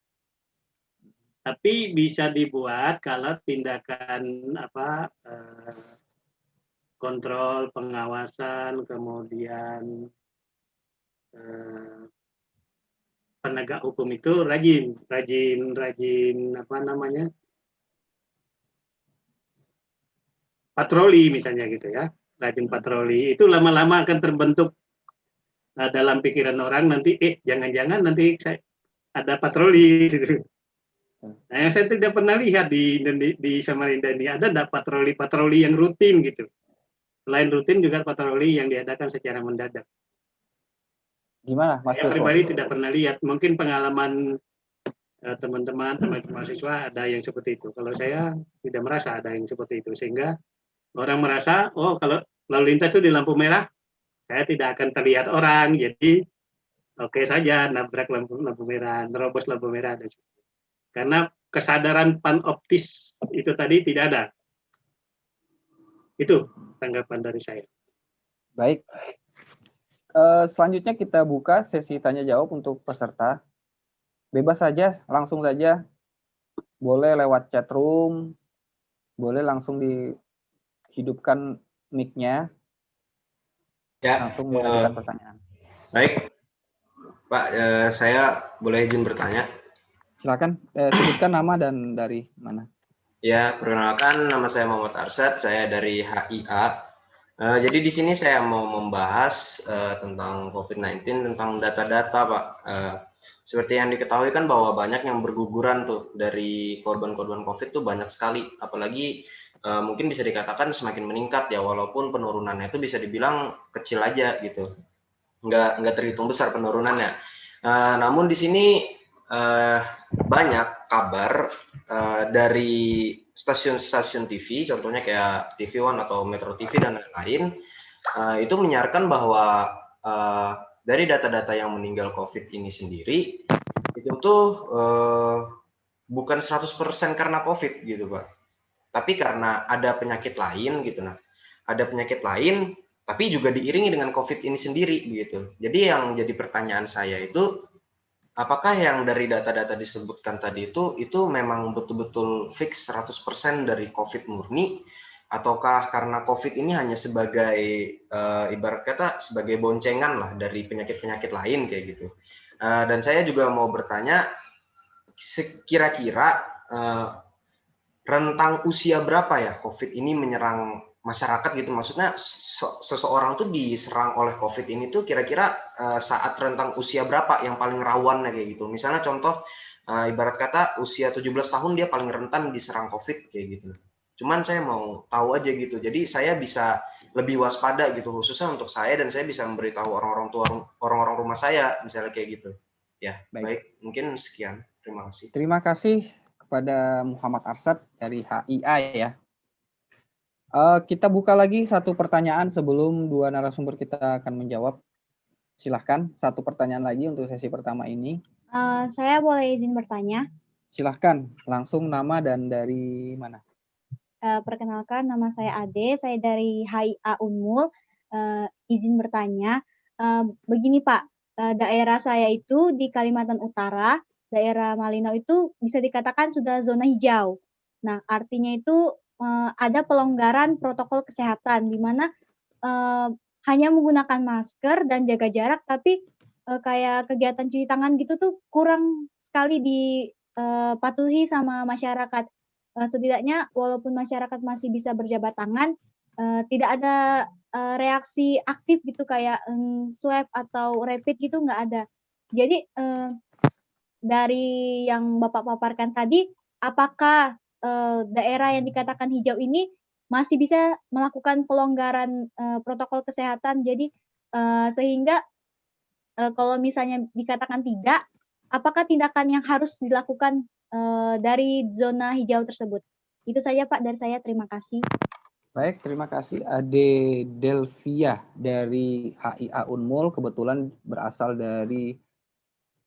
Tapi bisa dibuat kalau tindakan kontrol, pengawasan, kemudian penegak hukum itu rajin patroli misalnya gitu ya, rajin patroli, itu lama-lama akan terbentuk dalam pikiran orang nanti, jangan-jangan nanti ada patroli gitu. Nah, yang saya tidak pernah lihat di Samarinda ini, ada patroli yang rutin gitu. Selain rutin juga patroli yang diadakan secara mendadak. Gimana, Mas Saya Joko? pribadi tidak pernah lihat. Mungkin pengalaman teman-teman mahasiswa ada yang seperti itu. Kalau saya tidak merasa ada yang seperti itu. Sehingga orang merasa, oh kalau lalu lintas itu di lampu merah, saya tidak akan terlihat orang. Jadi oke saja nabrak lampu merah, nerobos lampu merah. Karena kesadaran panoptis itu tadi tidak ada. Itu tanggapan dari saya. Baik. Selanjutnya kita buka sesi tanya jawab untuk peserta. Bebas saja, langsung saja. Boleh lewat chat room, boleh langsung dihidupkan mic-nya. Ya, langsung mengajukan pertanyaan. Baik, Pak, saya boleh izin bertanya? Silakan, sebutkan nama dan dari mana. Ya, perkenalkan, nama saya Muhammad Arsyad, saya dari HIA. Jadi di sini saya mau membahas tentang COVID-19, tentang data-data, Pak. Seperti yang diketahui kan bahwa banyak yang berguguran tuh dari korban-korban COVID tuh banyak sekali, apalagi mungkin bisa dikatakan semakin meningkat ya, walaupun penurunannya itu bisa dibilang kecil aja gitu, nggak terhitung besar penurunannya. Namun di sini banyak kabar dari stasiun-stasiun TV, contohnya kayak TV One atau Metro TV dan lain-lain, itu menyiarkan bahwa dari data-data yang meninggal COVID ini sendiri, itu tuh bukan 100% karena COVID gitu, Pak. Tapi karena ada penyakit lain gitu, nah. Ada penyakit lain, tapi juga diiringi dengan COVID ini sendiri gitu. Jadi yang jadi pertanyaan saya itu, apakah yang dari data-data disebutkan tadi itu memang betul-betul fix 100% dari COVID murni, ataukah karena COVID ini hanya sebagai ibarat kata sebagai boncengan lah dari penyakit-penyakit lain kayak gitu. Dan saya juga mau bertanya, kira-kira rentang usia berapa ya COVID ini menyerang masyarakat gitu, maksudnya seseorang tuh diserang oleh COVID ini tuh kira-kira saat rentang usia berapa yang paling rawan kayak gitu. Misalnya contoh ibarat kata usia 17 tahun dia paling rentan diserang COVID kayak gitu. Cuman saya mau tahu aja gitu, jadi saya bisa lebih waspada gitu, khususnya untuk saya, dan saya bisa memberitahu orang-orang rumah saya misalnya kayak gitu. Ya, baik, mungkin sekian. Terima kasih. Terima kasih kepada Muhammad Arsyad dari HIA ya. Kita buka lagi satu pertanyaan sebelum dua narasumber kita akan menjawab. Silahkan, satu pertanyaan lagi untuk sesi pertama ini. Saya boleh izin bertanya? Silahkan, langsung nama dan dari mana? Perkenalkan, nama saya Ade, saya dari HIA Unmul. Izin bertanya, begini Pak, daerah saya itu di Kalimantan Utara, daerah Malinau itu bisa dikatakan sudah zona hijau. Nah, artinya itu ada pelonggaran protokol kesehatan, di mana hanya menggunakan masker dan jaga jarak, tapi kayak kegiatan cuci tangan gitu tuh kurang sekali dipatuhi sama masyarakat. Setidaknya walaupun masyarakat masih bisa berjabat tangan, tidak ada reaksi aktif gitu kayak swab atau rapid gitu nggak ada. Jadi dari yang Bapak paparkan tadi, apakah daerah yang dikatakan hijau ini masih bisa melakukan pelonggaran protokol kesehatan? Jadi sehingga kalau misalnya dikatakan tidak, apakah tindakan yang harus dilakukan dari zona hijau tersebut? Itu saja Pak dari saya, terima kasih. Baik, terima kasih Ade Delvia dari HIA Unmul, kebetulan berasal dari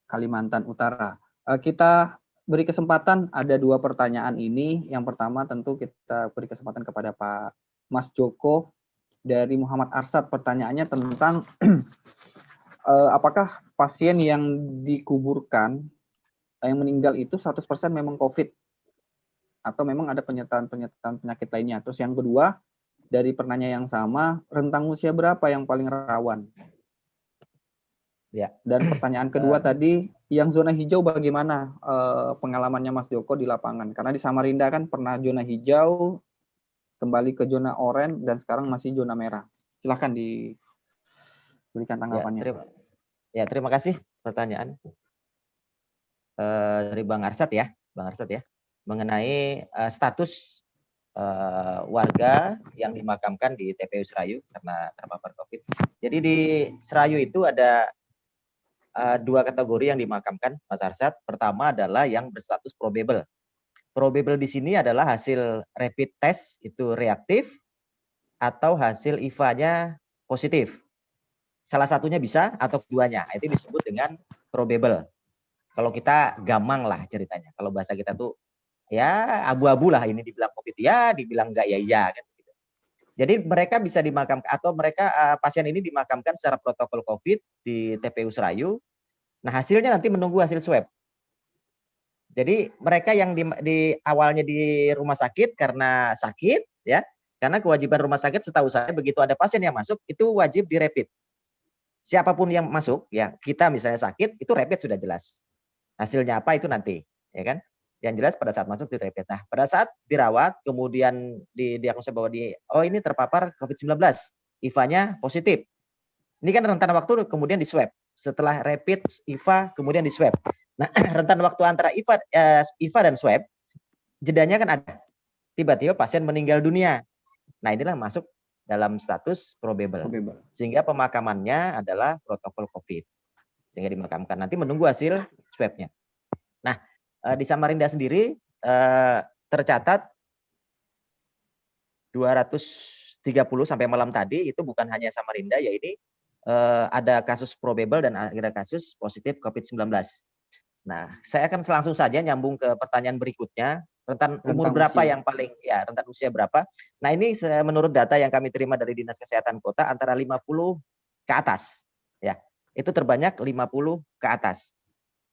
Kalimantan Utara. Kita beri kesempatan, ada dua pertanyaan ini. Yang pertama tentu kita beri kesempatan kepada Pak Mas Joko dari Muhammad Arsad. Pertanyaannya tentang apakah pasien yang dikuburkan, yang meninggal itu 100% memang COVID? Atau memang ada penyertaan penyakit lainnya? Terus yang kedua, dari penanya yang sama, rentang usia berapa yang paling rawan? Ya. Dan pertanyaan kedua tadi, yang zona hijau bagaimana pengalamannya Mas Joko di lapangan? Karena di Samarinda kan pernah zona hijau, kembali ke zona oranye, dan sekarang masih zona merah. Silahkan diberikan tanggapannya. Terima kasih pertanyaan dari Bang Arsad ya, mengenai status warga yang dimakamkan di TPU Serayu karena terpapar COVID. Jadi di Serayu itu ada dua kategori yang dimakamkan, Mas Arsad. Pertama adalah yang berstatus probable. Probable di sini adalah hasil rapid test itu reaktif atau hasil IVA-nya positif. Salah satunya bisa atau keduanya. Itu disebut dengan probable. Kalau kita gamang lah ceritanya. Kalau bahasa kita tuh ya abu-abu lah, ini dibilang COVID ya, dibilang enggak ya iya kan gitu. Jadi mereka bisa dimakamkan atau mereka pasien ini dimakamkan secara protokol COVID di TPU Serayu. Nah, hasilnya nanti menunggu hasil swab. Jadi mereka yang di awalnya di rumah sakit karena sakit ya, karena kewajiban rumah sakit setahu saya begitu ada pasien yang masuk itu wajib di rapid. Siapapun yang masuk ya, kita misalnya sakit itu rapid sudah jelas. Hasilnya apa itu nanti, ya kan? Yang jelas pada saat masuk di rapid. Nah, pada saat dirawat kemudian didiagnosa bahwa ini terpapar COVID-19, IVA-nya positif. Ini kan rentan waktu kemudian di swab. Setelah rapid, IVA kemudian di swab. Nah, rentan waktu antara IVA dan swab jedanya kan ada. Tiba-tiba pasien meninggal dunia. Nah, inilah masuk dalam status probable. Sehingga pemakamannya adalah protokol COVID. Sehingga dimakamkan. Nanti menunggu hasil swab-nya. Nah, di Samarinda sendiri tercatat 230 sampai malam tadi itu bukan hanya Samarinda, ya ini ada kasus probable dan ada kasus positif COVID-19. Nah, saya akan langsung saja nyambung ke pertanyaan berikutnya. Rentan umur berapa yang paling rentan usia berapa? Nah, ini menurut data yang kami terima dari Dinas Kesehatan Kota antara 50 ke atas. Ya, itu terbanyak 50 ke atas.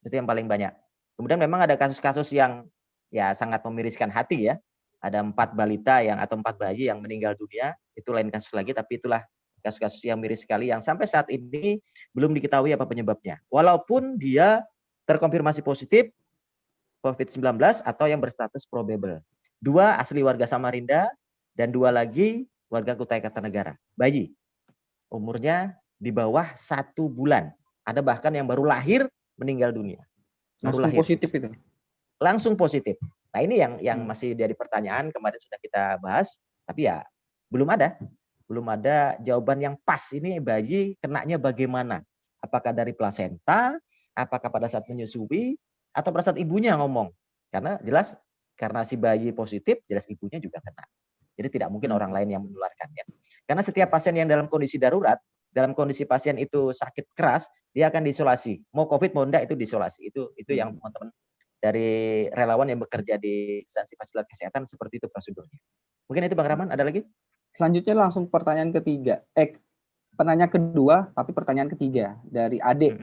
Itu yang paling banyak. Kemudian memang ada kasus-kasus yang ya sangat memiriskan hati ya. Ada 4 balita atau 4 bayi yang meninggal dunia. Itu lain kasus lagi, tapi itulah kasus-kasus yang miris sekali yang sampai saat ini belum diketahui apa penyebabnya. Walaupun dia terkonfirmasi positif COVID-19 atau yang berstatus probable. 2 asli warga Samarinda dan 2 lagi warga Kutai Kartanegara. Bayi. Umurnya di bawah 1 bulan. Ada bahkan yang baru lahir meninggal dunia. Langsung positif itu? Langsung positif. Nah, ini yang masih jadi pertanyaan, kemarin sudah kita bahas, tapi ya belum ada jawaban yang pas. Ini bayi kenanya bagaimana? Apakah dari plasenta? Apakah pada saat menyusui? Atau pada saat ibunya ngomong? Karena jelas karena si bayi positif, jelas ibunya juga kena. Jadi tidak mungkin orang lain yang menularkan ya. Karena setiap pasien yang dalam kondisi darurat, dalam kondisi pasien itu sakit keras, dia akan diisolasi. Mau COVID mau enggak itu diisolasi. Itu yang teman-teman dari relawan yang bekerja di instansi fasilitas kesehatan seperti itu prosedurnya. Mungkin itu Bang Rahman, ada lagi? Selanjutnya langsung pertanyaan ketiga. Penanya kedua, tapi pertanyaan ketiga dari Ade.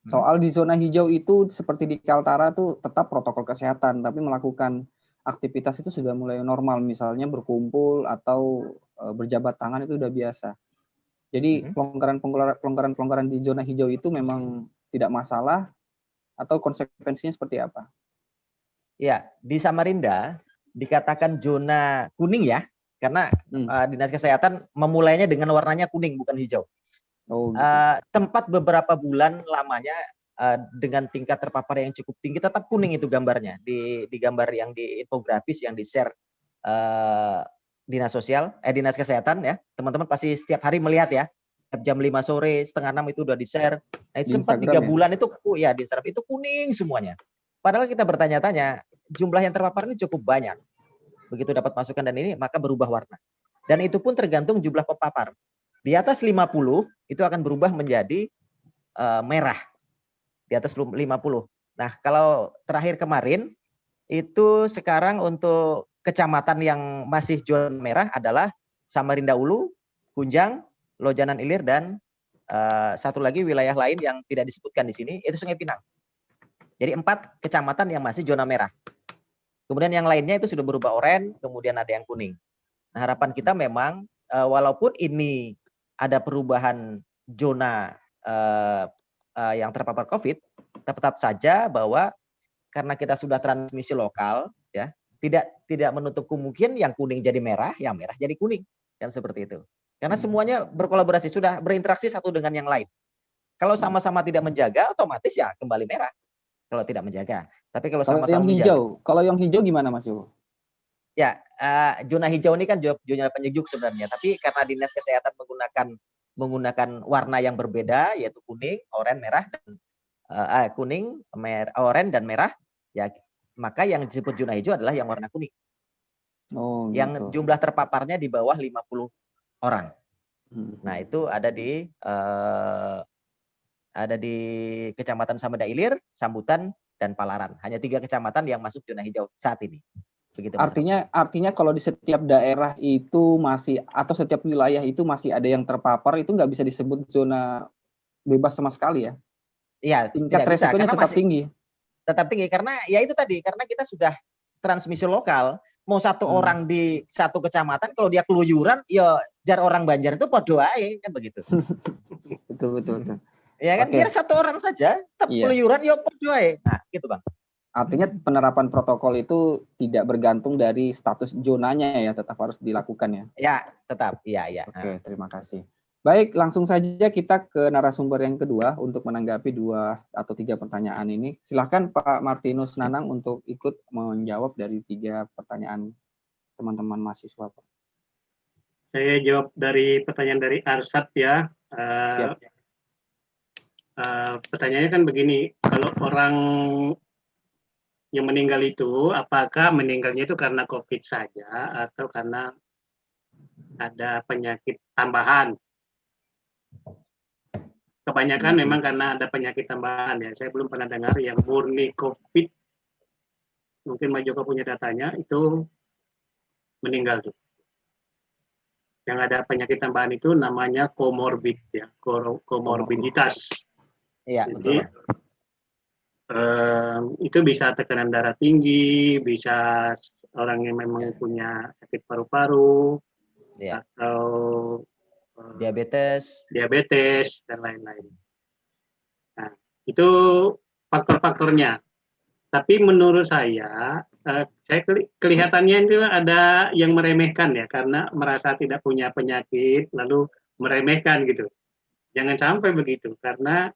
Soal di zona hijau itu seperti di Kaltara tuh tetap protokol kesehatan, tapi melakukan aktivitas itu sudah mulai normal, misalnya berkumpul atau berjabat tangan itu udah biasa. Jadi pelonggaran di zona hijau itu memang tidak masalah atau konsekuensinya seperti apa? Ya, di Samarinda dikatakan zona kuning ya, karena Dinas Kesehatan memulainya dengan warnanya kuning bukan hijau. Oh, gitu. Tempat beberapa bulan lamanya dengan tingkat terpapar yang cukup tinggi tetap kuning itu gambarnya di gambar yang di infografis yang di-share Dinas Kesehatan ya. Teman-teman pasti setiap hari melihat ya. Jam 5 sore, setengah 6 itu udah di-share. Nah, itu sempat 3 bulan itu ya di-share itu kuning semuanya. Padahal kita bertanya-tanya, jumlah yang terpapar ini cukup banyak. Begitu dapat masukan dan ini maka berubah warna. Dan itu pun tergantung jumlah pemapar. Di atas 50 itu akan berubah menjadi merah. Di atas 50. Nah, kalau terakhir kemarin itu sekarang untuk kecamatan yang masih zona merah adalah Samarinda Ulu, Kunjang, Lojanan Ilir dan satu lagi wilayah lain yang tidak disebutkan di sini itu Sungai Pinang. Jadi 4 kecamatan yang masih zona merah. Kemudian yang lainnya itu sudah berubah oranye, kemudian ada yang kuning. Nah, harapan kita memang walaupun ini ada perubahan zona yang terpapar COVID, tetap saja bahwa karena kita sudah transmisi lokal, ya tidak menutup kemungkinan yang kuning jadi merah, yang merah jadi kuning, kan seperti itu. Karena semuanya berkolaborasi, sudah berinteraksi satu dengan yang lain. Kalau sama-sama tidak menjaga, otomatis ya kembali merah. Kalau tidak menjaga, tapi kalau sama-sama menjaga. Kalau yang hijau gimana Mas Yo? Ya, zona hijau ini kan zona penyejuk sebenarnya, tapi karena Dinas Kesehatan menggunakan warna yang berbeda, yaitu kuning, oranye, merah, dan kuning, oranye dan merah, ya maka yang disebut zona hijau adalah yang warna kuning. Oh, yang gitu. jumlah terpaparnya di bawah 50 orang. Nah, itu ada di Kecamatan Sameda Ilir, Sambutan, dan Palaran. Hanya 3 kecamatan yang masuk zona hijau saat ini. Begitu, artinya kalau di setiap daerah itu masih atau setiap wilayah itu masih ada yang terpapar, itu nggak bisa disebut zona bebas sama sekali ya? Iya, tingkat resikonya tetap tinggi. Tetap tinggi karena ya itu tadi, karena kita sudah transmisi lokal. Mau satu orang di satu kecamatan, kalau dia keluyuran, ya jar orang Banjar itu podo ae, kan begitu. Betul. Ya kan, biar satu orang saja, tetap keluyuran, ya podo ae. Nah, gitu Bang. Artinya penerapan protokol itu tidak bergantung dari status zonanya ya, tetap harus dilakukan ya? Ya, tetap. Iya. Oke, terima kasih. Baik, langsung saja kita ke narasumber yang kedua untuk menanggapi 2 atau 3 pertanyaan ini. Silakan Pak Martinus Nanang untuk ikut menjawab dari 3 pertanyaan teman-teman mahasiswa. Saya jawab dari pertanyaan dari Arsat ya. Siap. Pertanyaannya kan begini, kalau orang yang meninggal itu, apakah meninggalnya itu karena COVID saja atau karena ada penyakit tambahan? Kebanyakan memang karena ada penyakit tambahan ya. Saya belum pernah dengar yang murni COVID. Mungkin Mas Joko punya datanya, itu meninggal tuh. Yang ada penyakit tambahan itu namanya komorbid ya, komorbiditas. Iya, jadi betul. Itu bisa tekanan darah tinggi, bisa orang yang memang punya sakit paru-paru, atau diabetes dan lain-lain. Nah, itu faktor-faktornya. Tapi menurut saya kelihatannya itu ada yang meremehkan ya, karena merasa tidak punya penyakit lalu meremehkan gitu. Jangan sampai begitu, karena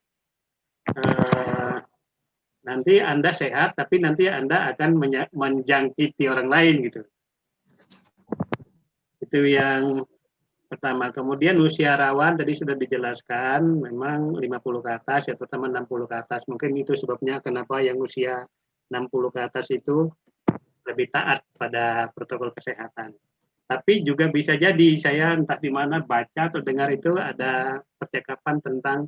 nanti Anda sehat tapi nanti Anda akan menjangkiti orang lain gitu. Itu yang pertama. Kemudian usia rawan tadi sudah dijelaskan, memang 50 ke atas ya, terutama 60 ke atas. Mungkin itu sebabnya kenapa yang usia 60 ke atas itu lebih taat pada protokol kesehatan. Tapi juga bisa jadi saya entah di mana baca atau dengar itu ada percakapan tentang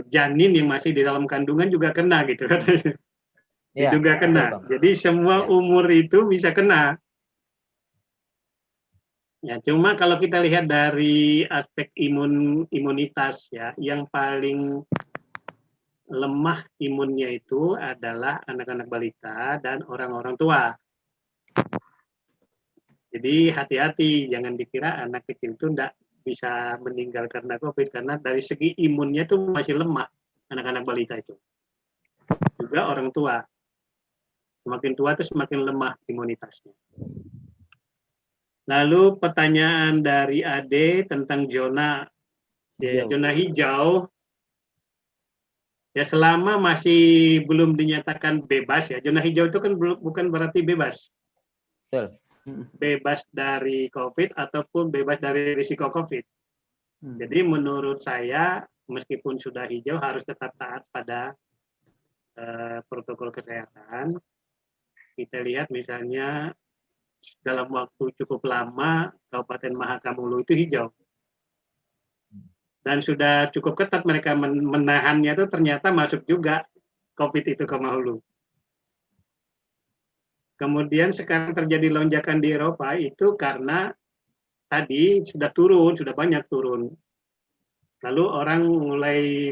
janin yang masih di dalam kandungan juga kena gitu katanya. Iya, Juga betul, kena. Bang. Jadi semua Ya. umur itu bisa kena. Ya, cuma kalau kita lihat dari aspek imunitas ya, yang paling lemah imunnya itu adalah anak-anak balita dan orang-orang tua. Jadi hati-hati, jangan dikira anak kecil itu tidak bisa meninggal karena COVID, karena dari segi imunnya itu masih lemah anak-anak balita itu. Juga orang tua, semakin tua itu semakin lemah imunitasnya. Lalu pertanyaan dari Ade tentang zona zona hijau, ya selama masih belum dinyatakan bebas ya, zona hijau itu kan bukan berarti bebas. Betul. Bebas dari COVID ataupun bebas dari risiko COVID. Jadi menurut saya meskipun sudah hijau harus tetap taat pada protokol kesehatan. Kita lihat misalnya dalam waktu cukup lama Kabupaten Mahakamulu itu hijau. Dan sudah cukup ketat mereka menahannya itu ternyata masuk juga COVID itu ke Mahulu. Kemudian sekarang terjadi lonjakan di Eropa itu karena tadi sudah turun, sudah banyak turun. Lalu orang mulai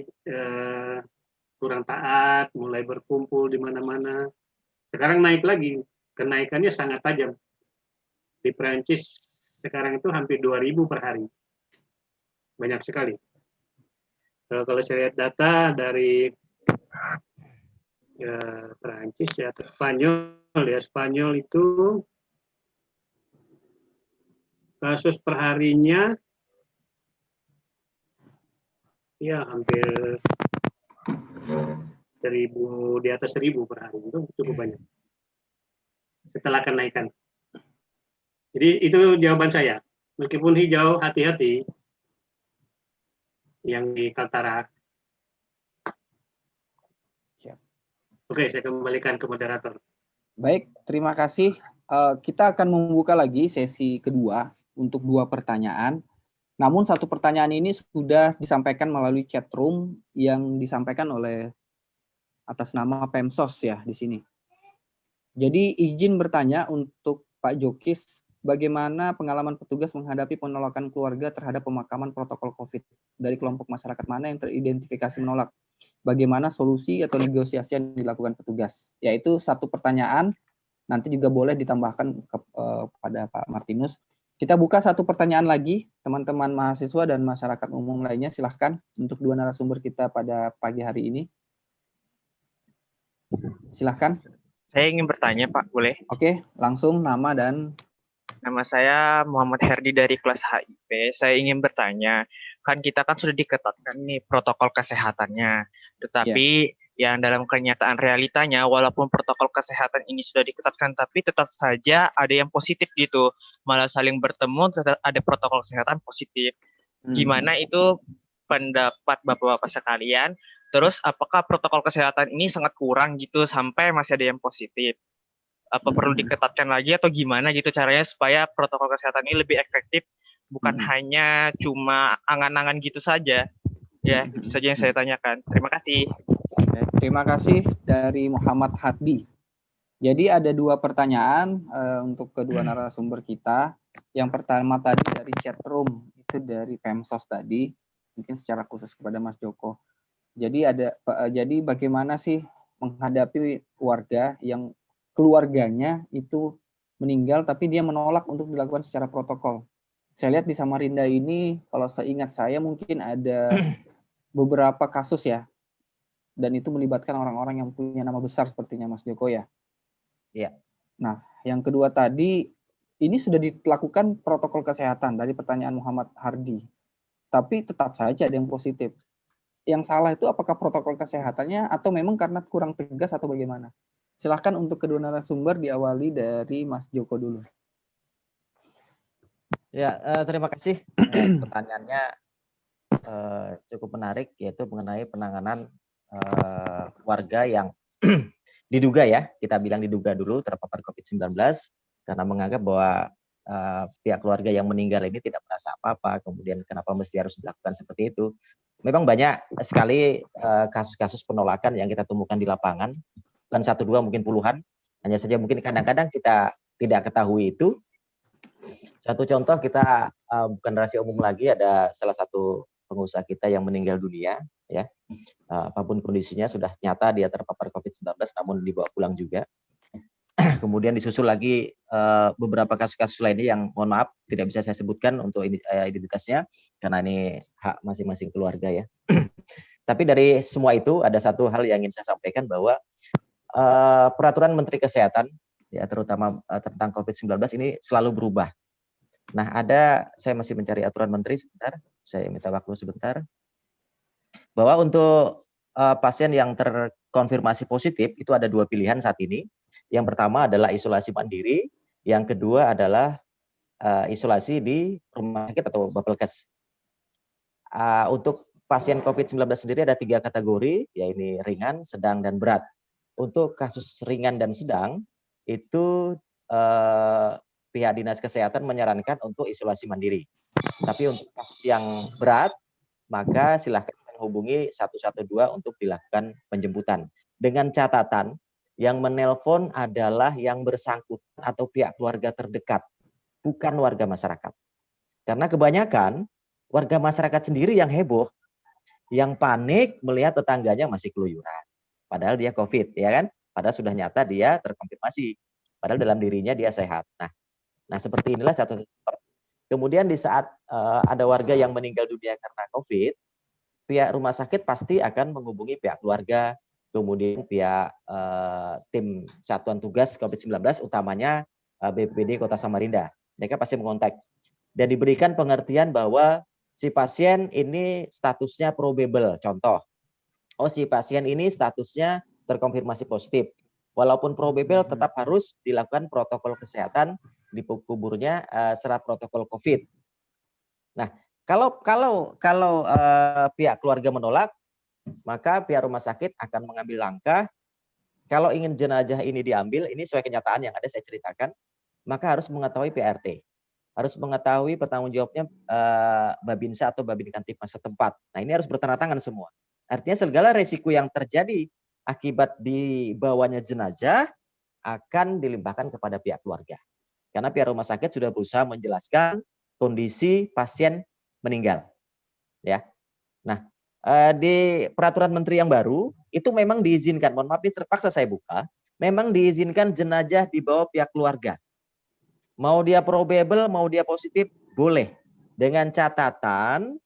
kurang taat, mulai berkumpul di mana-mana. Sekarang naik lagi, kenaikannya sangat tajam. Di Perancis sekarang itu hampir 2.000 per hari. Banyak sekali. Kalau saya lihat data dari Perancis ya, atau Spanyol itu kasus perharinya ya hampir 1.000, di atas 1.000 per hari, itu cukup banyak setelah kenaikan. Jadi itu jawaban saya. Meskipun hijau, hati-hati yang di Kaltara. Oke, saya kembalikan ke moderator. Baik, terima kasih. Kita akan membuka lagi sesi kedua untuk 2 pertanyaan. Namun 1 pertanyaan ini sudah disampaikan melalui chat room yang disampaikan oleh atas nama Pemsos ya di sini. Jadi izin bertanya untuk Pak Jokis, bagaimana pengalaman petugas menghadapi penolakan keluarga terhadap pemakaman protokol COVID dari kelompok masyarakat mana yang teridentifikasi menolak? Bagaimana solusi atau negosiasi yang dilakukan petugas? Yaitu 1 pertanyaan, nanti juga boleh ditambahkan kepada Pak Martinus. Kita buka 1 pertanyaan lagi, teman-teman mahasiswa dan masyarakat umum lainnya, silahkan untuk 2 narasumber kita pada pagi hari ini. Silahkan. Saya ingin bertanya, Pak, boleh? Oke, langsung nama dan... Nama saya Muhammad Herdi dari kelas HIP. Saya ingin bertanya, kan kita kan sudah diketatkan nih protokol kesehatannya, tetapi yang dalam kenyataan realitanya, walaupun protokol kesehatan ini sudah diketatkan, tapi tetap saja ada yang positif gitu, malah saling bertemu, tetap ada protokol kesehatan positif. Gimana itu pendapat Bapak-Bapak sekalian? Terus apakah protokol kesehatan ini sangat kurang gitu sampai masih ada yang positif? Apa perlu diketatkan lagi atau gimana gitu caranya supaya protokol kesehatan ini lebih efektif, bukan hanya cuma angan-angan gitu saja. Ya, itu saja yang saya tanyakan. Terima kasih. Terima kasih dari Muhammad Hardi. Jadi ada 2 pertanyaan untuk kedua narasumber kita. Yang pertama tadi dari chat room, itu dari Pemsos tadi, mungkin secara khusus kepada Mas Joko. Jadi bagaimana sih menghadapi warga yang keluarganya itu meninggal tapi dia menolak untuk dilakukan secara protokol. Saya lihat di Samarinda ini, kalau seingat saya mungkin ada beberapa kasus ya, dan itu melibatkan orang-orang yang punya nama besar sepertinya Mas Joko ya. Iya. Nah, yang kedua tadi, ini sudah dilakukan protokol kesehatan dari pertanyaan Muhammad Hardi, tapi tetap saja ada yang positif. Yang salah itu apakah protokol kesehatannya atau memang karena kurang tegas atau bagaimana? Silahkan untuk kedua narasumber diawali dari Mas Joko dulu. Ya, terima kasih. Pertanyaannya cukup menarik, yaitu mengenai penanganan warga yang diduga ya, kita bilang diduga dulu terpapar COVID-19 karena menganggap bahwa pihak keluarga yang meninggal ini tidak merasa apa-apa, kemudian kenapa mesti harus dilakukan seperti itu. Memang banyak sekali kasus-kasus penolakan yang kita temukan di lapangan, bukan 1, 2, mungkin puluhan, hanya saja mungkin kadang-kadang kita tidak ketahui itu. Satu contoh, kita bukan rahasia umum lagi, ada salah satu pengusaha kita yang meninggal dunia, ya. Apapun kondisinya sudah nyata dia terpapar COVID-19 namun dibawa pulang juga. Kemudian disusul lagi beberapa kasus-kasus lainnya yang mohon maaf tidak bisa saya sebutkan untuk identitasnya karena ini hak masing-masing keluarga ya. Tapi dari semua itu ada satu hal yang ingin saya sampaikan bahwa peraturan Menteri Kesehatan ya terutama tentang COVID-19 ini selalu berubah. Nah, saya masih mencari aturan menteri sebentar, saya minta waktu sebentar. Bahwa untuk pasien yang terkonfirmasi positif itu ada 2 pilihan saat ini. Yang pertama adalah isolasi mandiri, yang kedua adalah isolasi di rumah sakit atau Bapelkes. Untuk pasien COVID-19 sendiri ada 3 kategori, yaitu ringan, sedang, dan berat. Untuk kasus ringan dan sedang itu pihak Dinas Kesehatan menyarankan untuk isolasi mandiri. Tapi untuk kasus yang berat, maka silahkan menghubungi 112 untuk dilakukan penjemputan. Dengan catatan, yang menelpon adalah yang bersangkutan atau pihak keluarga terdekat, bukan warga masyarakat. Karena kebanyakan warga masyarakat sendiri yang heboh, yang panik melihat tetangganya masih keluyuran. Padahal dia COVID, ya kan? Padahal sudah nyata dia terkonfirmasi. Padahal dalam dirinya dia sehat. Nah, seperti inilah satu. Kemudian di saat ada warga yang meninggal dunia karena COVID, pihak rumah sakit pasti akan menghubungi pihak keluarga, kemudian pihak tim Satuan Tugas COVID-19, utamanya BPBD Kota Samarinda. Mereka pasti mengontak dan diberikan pengertian bahwa si pasien ini statusnya probable. Contoh, si pasien ini statusnya terkonfirmasi positif. Walaupun probable tetap harus dilakukan protokol kesehatan di kuburnya serat protokol COVID. Nah, kalau pihak keluarga menolak, maka pihak rumah sakit akan mengambil langkah. Kalau ingin jenazah ini diambil, ini sesuai kenyataan yang ada saya ceritakan, maka harus mengetahui PRT, harus mengetahui pertanggung jawabnya Babinsa atau Babinkantimas setempat. Nah, ini harus bertanda tangan semua. Artinya segala resiko yang terjadi akibat dibawanya jenazah akan dilimpahkan kepada pihak keluarga. Karena pihak rumah sakit sudah berusaha menjelaskan kondisi pasien meninggal. Ya. Nah, di peraturan menteri yang baru itu memang diizinkan, mohon maaf ini terpaksa saya buka, memang diizinkan jenazah dibawa pihak keluarga. Mau dia probable, mau dia positif, boleh. Dengan catatan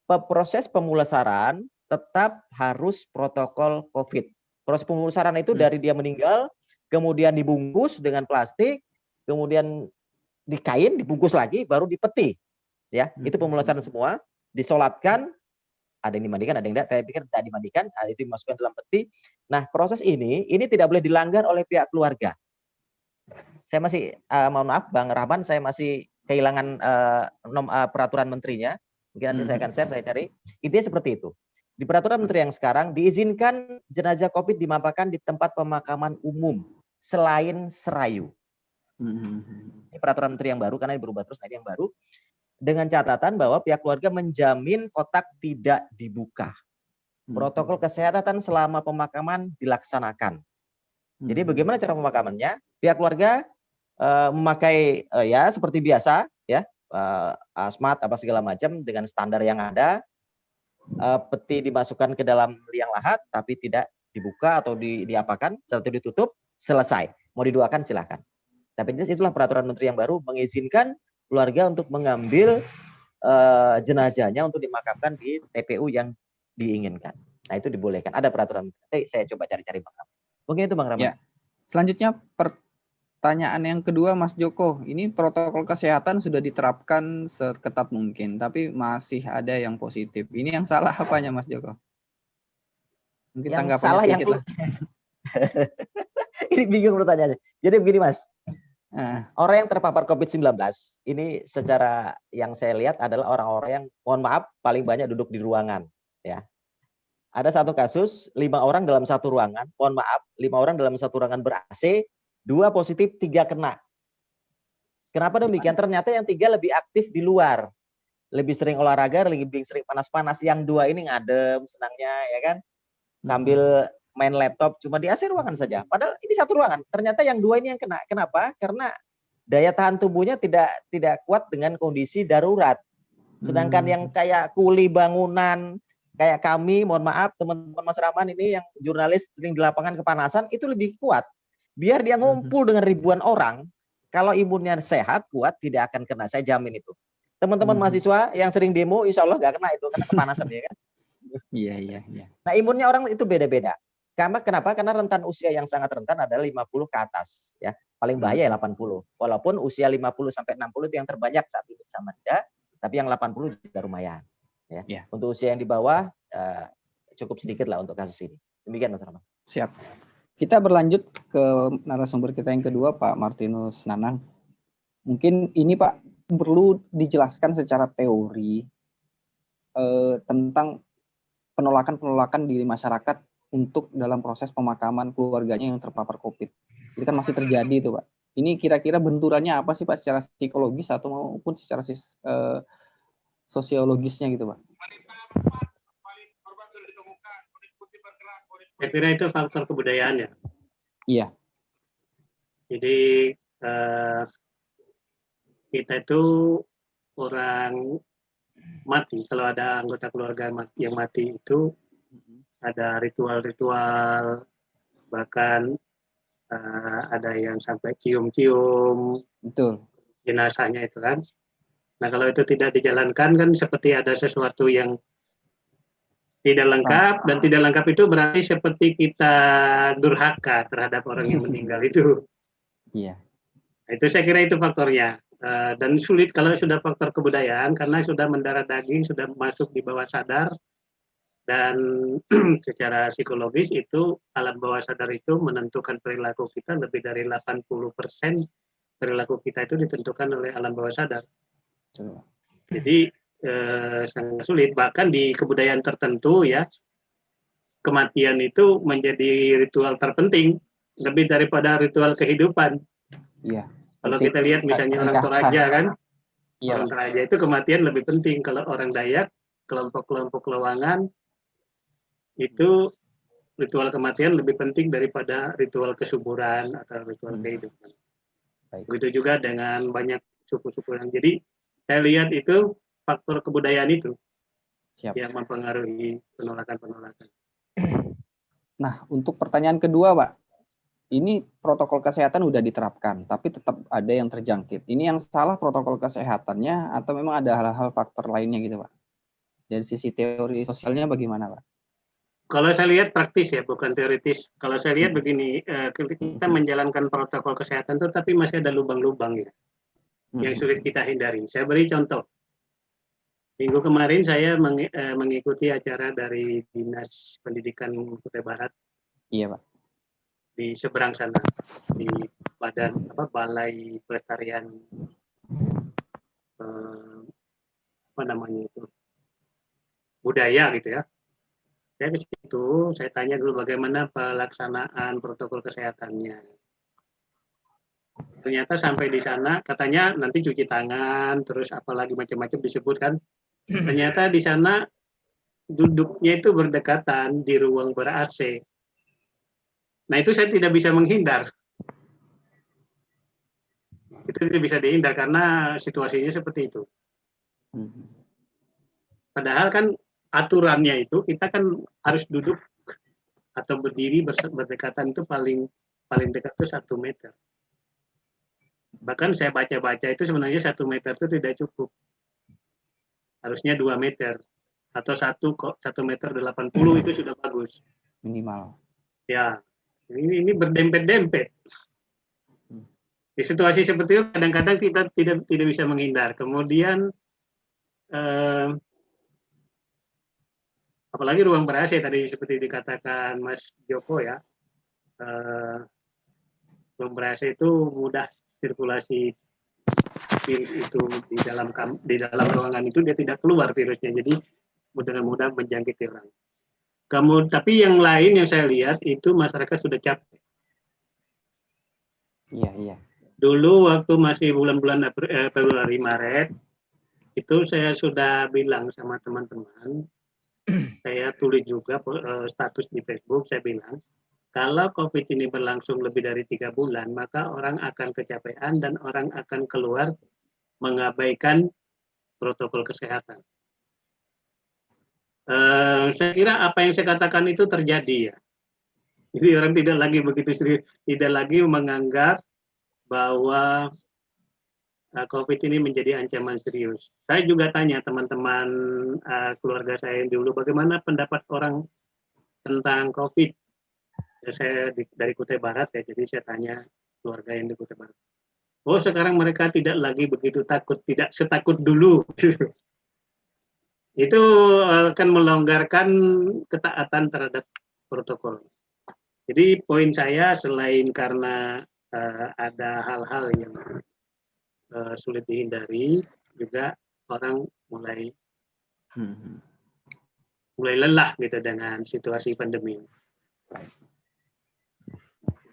proses pemulasaran tetap harus protokol COVID. Proses pemulasaran itu dari dia meninggal, kemudian dibungkus dengan plastik, kemudian dikain, dibungkus lagi, baru dipeti. Ya, itu pemulasaran semua, disolatkan, ada yang dimandikan, ada yang tidak. Saya pikir tidak dimandikan, itu dimasukkan dalam peti. Nah, proses ini tidak boleh dilanggar oleh pihak keluarga. Saya masih, mohon maaf, Bang Rahman, saya masih kehilangan peraturan menterinya. Mungkin nanti saya akan share, saya cari. Intinya seperti itu. Di peraturan menteri yang sekarang diizinkan jenazah COVID dimakamkan di tempat pemakaman umum selain serayu. Ini peraturan menteri yang baru karena ini berubah terus, yang baru. Dengan catatan bahwa pihak keluarga menjamin kotak tidak dibuka. Protokol kesehatan selama pemakaman dilaksanakan. Jadi bagaimana cara pemakamannya? Pihak keluarga memakai ya seperti biasa ya, asmat apa segala macam dengan standar yang ada. Peti dimasukkan ke dalam liang lahat tapi tidak dibuka atau diapakan, atau ditutup, selesai. Mau didoakan silahkan. Tapi itulah peraturan menteri yang baru mengizinkan keluarga untuk mengambil jenazahnya untuk dimakamkan di TPU yang diinginkan. Nah, itu dibolehkan. Ada peraturan. Saya coba cari-cari Bang Rahman. Mungkin itu Bang Rahman. Ya. Selanjutnya pertanyaan yang kedua Mas Joko. Ini protokol kesehatan sudah diterapkan seketat mungkin, tapi masih ada yang positif. Ini yang salah apanya Mas Joko? Mungkin yang tanggapannya salah sedikit yang Ini bingung pertanyaannya. Jadi begini Mas. Orang yang terpapar COVID-19 ini secara yang saya lihat adalah orang-orang yang mohon maaf paling banyak duduk di ruangan ya. Ada satu kasus 5 orang dalam satu ruangan, mohon maaf 5 orang dalam satu ruangan ber-AC, 2 positif, 3 kena. Kenapa demikian? Ternyata yang 3 lebih aktif di luar. Lebih sering olahraga, lebih sering panas-panas. Yang 2 ini ngadem, senangnya ya kan. Sambil main laptop cuma di AC ruangan saja. Padahal ini satu ruangan. Ternyata yang 2 ini yang kena. Kenapa? Karena daya tahan tubuhnya tidak kuat dengan kondisi darurat. Sedangkan yang kayak kuli bangunan, kayak kami, mohon maaf teman-teman Mas Rahman ini yang jurnalis sering di lapangan kepanasan, itu lebih kuat. Biar dia ngumpul dengan ribuan orang, kalau imunnya sehat, kuat, tidak akan kena. Saya jamin itu. Teman-teman mahasiswa yang sering demo, insya Allah nggak kena itu, karena kepanasan ya kan. Iya. Nah, imunnya orang itu beda-beda. Kenapa? Karena rentan usia yang sangat rentan adalah 50 ke atas. Ya. Paling bahaya ya 80. Walaupun usia 50 sampai 60 itu yang terbanyak saat ini sama tidak, tapi yang 80 juga lumayan. Ya. Untuk usia yang di bawah, cukup sedikit lah untuk kasus ini. Demikian Mas Rahman. Siap. Kita berlanjut ke narasumber kita yang kedua, Pak Martinus Nanang. Mungkin ini Pak perlu dijelaskan secara teori tentang penolakan di masyarakat untuk dalam proses pemakaman keluarganya yang terpapar COVID. Ini kan masih terjadi itu Pak. Ini kira-kira benturannya apa sih Pak secara psikologis atau maupun secara sosiologisnya gitu Pak? Saya kira itu faktor kebudayaan ya. Iya. Jadi kita itu orang mati, kalau ada anggota keluarga yang mati itu ada ritual-ritual, bahkan ada yang sampai cium-cium jenazahnya itu kan. Nah kalau itu tidak dijalankan kan seperti ada sesuatu yang tidak lengkap, dan tidak lengkap itu berarti seperti kita durhaka terhadap orang yang meninggal itu. Iya. Itu saya kira itu faktornya. Dan sulit kalau sudah faktor kebudayaan, karena sudah mendarah daging, sudah masuk di bawah sadar, dan secara psikologis itu alam bawah sadar itu menentukan perilaku kita. Lebih dari 80% perilaku kita itu ditentukan oleh alam bawah sadar. Jadi sangat sulit, bahkan di kebudayaan tertentu ya, kematian itu menjadi ritual terpenting lebih daripada ritual kehidupan. Iya. Kalau kita lihat misalnya orang Toraja kan, orang Toraja itu kematian lebih penting. Kalau orang Dayak, kelompok-kelompok Lewangan, itu ritual kematian lebih penting daripada ritual kesuburan atau ritual kehidupan. Begitu juga dengan banyak suku-suku yang. Jadi saya lihat itu faktor kebudayaan itu yang mempengaruhi penolakan-penolakan. Nah, untuk pertanyaan kedua, Pak, ini protokol kesehatan udah diterapkan, tapi tetap ada yang terjangkit. Ini yang salah protokol kesehatannya atau memang ada hal-hal faktor lainnya gitu, Pak? Dari sisi teori sosialnya bagaimana, Pak? Kalau saya lihat praktis ya, bukan teoritis. Kalau saya lihat begini, kita menjalankan protokol kesehatan itu, tapi masih ada lubang-lubang ya, yang sulit kita hindari. Saya beri contoh. Minggu kemarin saya mengikuti acara dari Dinas Pendidikan Kutai Barat. Iya, Pak. Di seberang sana, di Balai Pelestarian budaya gitu ya. Saya ke situ, saya tanya dulu bagaimana pelaksanaan protokol kesehatannya. Ternyata sampai di sana katanya nanti cuci tangan, terus apalagi macam-macam disebutkan. Ternyata di sana duduknya itu berdekatan di ruang ber-AC. Nah itu saya tidak bisa menghindar. Itu tidak bisa dihindar karena situasinya seperti itu. Padahal kan aturannya itu kita kan harus duduk atau berdiri berdekatan itu paling dekat itu 1 meter. Bahkan saya baca-baca itu sebenarnya 1 meter itu tidak cukup. Harusnya 2 meter atau 1 meter 80 itu sudah bagus. Minimal. Ya, ini berdempet-dempet. Di situasi seperti itu kadang-kadang kita tidak bisa menghindar. Kemudian apalagi ruang ber-AC tadi seperti dikatakan Mas Joko ya, ruang ber-AC itu mudah sirkulasi virus itu di dalam ruangan itu dia tidak keluar virusnya, jadi mudah-mudahan menjangkiti orang. Kemudian tapi yang lain yang saya lihat itu masyarakat sudah capek. Iya. Dulu waktu masih bulan-bulan Februari Maret itu saya sudah bilang sama teman-teman, saya tulis juga status di Facebook, saya bilang kalau COVID ini berlangsung lebih dari 3 bulan, maka orang akan kecapean dan orang akan keluar mengabaikan protokol kesehatan. Saya kira apa yang saya katakan itu terjadi ya. Jadi orang tidak lagi begitu serius, tidak lagi menganggap bahwa COVID ini menjadi ancaman serius. Saya juga tanya teman-teman keluarga saya yang dulu, bagaimana pendapat orang tentang COVID? Ya, saya dari Kutai Barat ya, jadi saya tanya keluarga yang di Kutai Barat. Oh, sekarang mereka tidak lagi begitu takut, tidak setakut dulu. Itu akan melonggarkan ketaatan terhadap protokol. Jadi poin saya selain karena ada hal-hal yang sulit dihindari, juga orang mulai lelah gitu dengan situasi pandemi.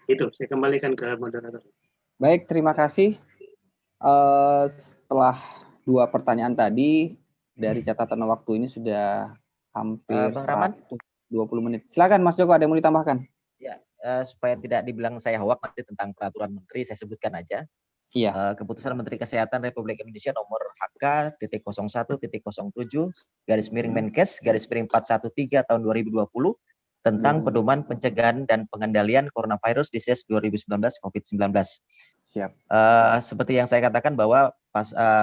Itu saya kembalikan ke moderator. Baik, terima kasih. Setelah 2 pertanyaan tadi, dari catatan waktu ini sudah hampir Bang Rahman? 120 menit. Silakan Mas Joko, ada yang mau ditambahkan? Ya, supaya tidak dibilang saya hoak nanti tentang peraturan menteri, saya sebutkan aja. Iya. Keputusan Menteri Kesehatan Republik Indonesia nomor HK.01.07/Menkes/413 tahun 2020 tentang pedoman pencegahan dan pengendalian coronavirus disease 2019 COVID-19. Siap. Seperti yang saya katakan bahwa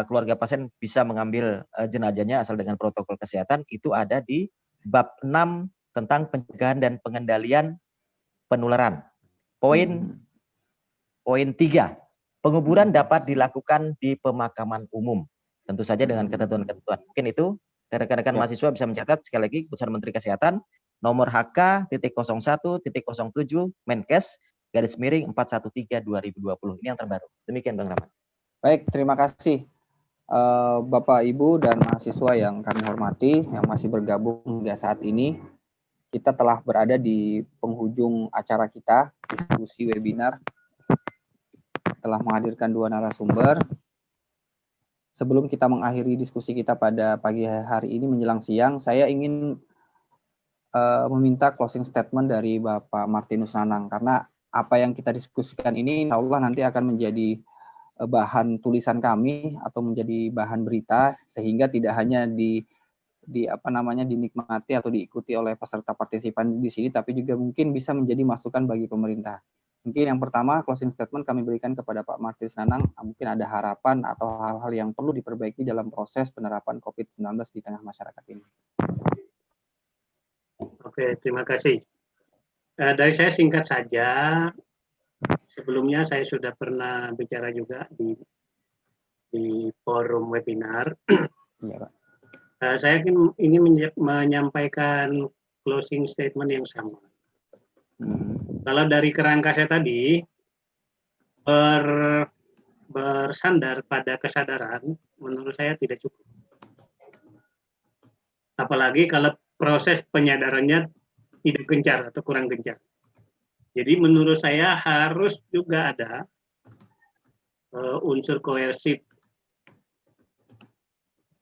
keluarga pasien bisa mengambil jenazahnya asal dengan protokol kesehatan, itu ada di bab 6 tentang pencegahan dan pengendalian penularan. Poin 3. Penguburan dapat dilakukan di pemakaman umum, tentu saja dengan ketentuan-ketentuan. Mungkin itu rekan-rekan mahasiswa bisa mencatat sekali lagi keputusan Menteri Kesehatan nomor HK.01.07 Menkes/413/2020. Ini yang terbaru. Demikian Bang Rahman. Baik, terima kasih Bapak, Ibu, dan mahasiswa yang kami hormati yang masih bergabung hingga saat ini. Kita telah berada di penghujung acara kita, diskusi webinar. Telah menghadirkan 2 narasumber. Sebelum kita mengakhiri diskusi kita pada pagi hari ini menjelang siang, saya ingin meminta closing statement dari Bapak Martinus Nanang, karena apa yang kita diskusikan ini insya Allah nanti akan menjadi bahan tulisan kami atau menjadi bahan berita, sehingga tidak hanya dinikmati atau diikuti oleh peserta partisipan di sini, tapi juga mungkin bisa menjadi masukan bagi pemerintah. Mungkin yang pertama, closing statement kami berikan kepada Pak Martinus Nanang, mungkin ada harapan atau hal-hal yang perlu diperbaiki dalam proses penerapan COVID-19 di tengah masyarakat ini. Oke, terima kasih. Dari saya singkat saja, sebelumnya saya sudah pernah bicara juga di forum webinar. Iya, Pak. Saya ingin menyampaikan closing statement yang sama. Kalau dari kerangka saya tadi, bersandar pada kesadaran, menurut saya tidak cukup. Apalagi kalau proses penyadarannya tidak gencar atau kurang gencar. Jadi menurut saya harus juga ada unsur koersif.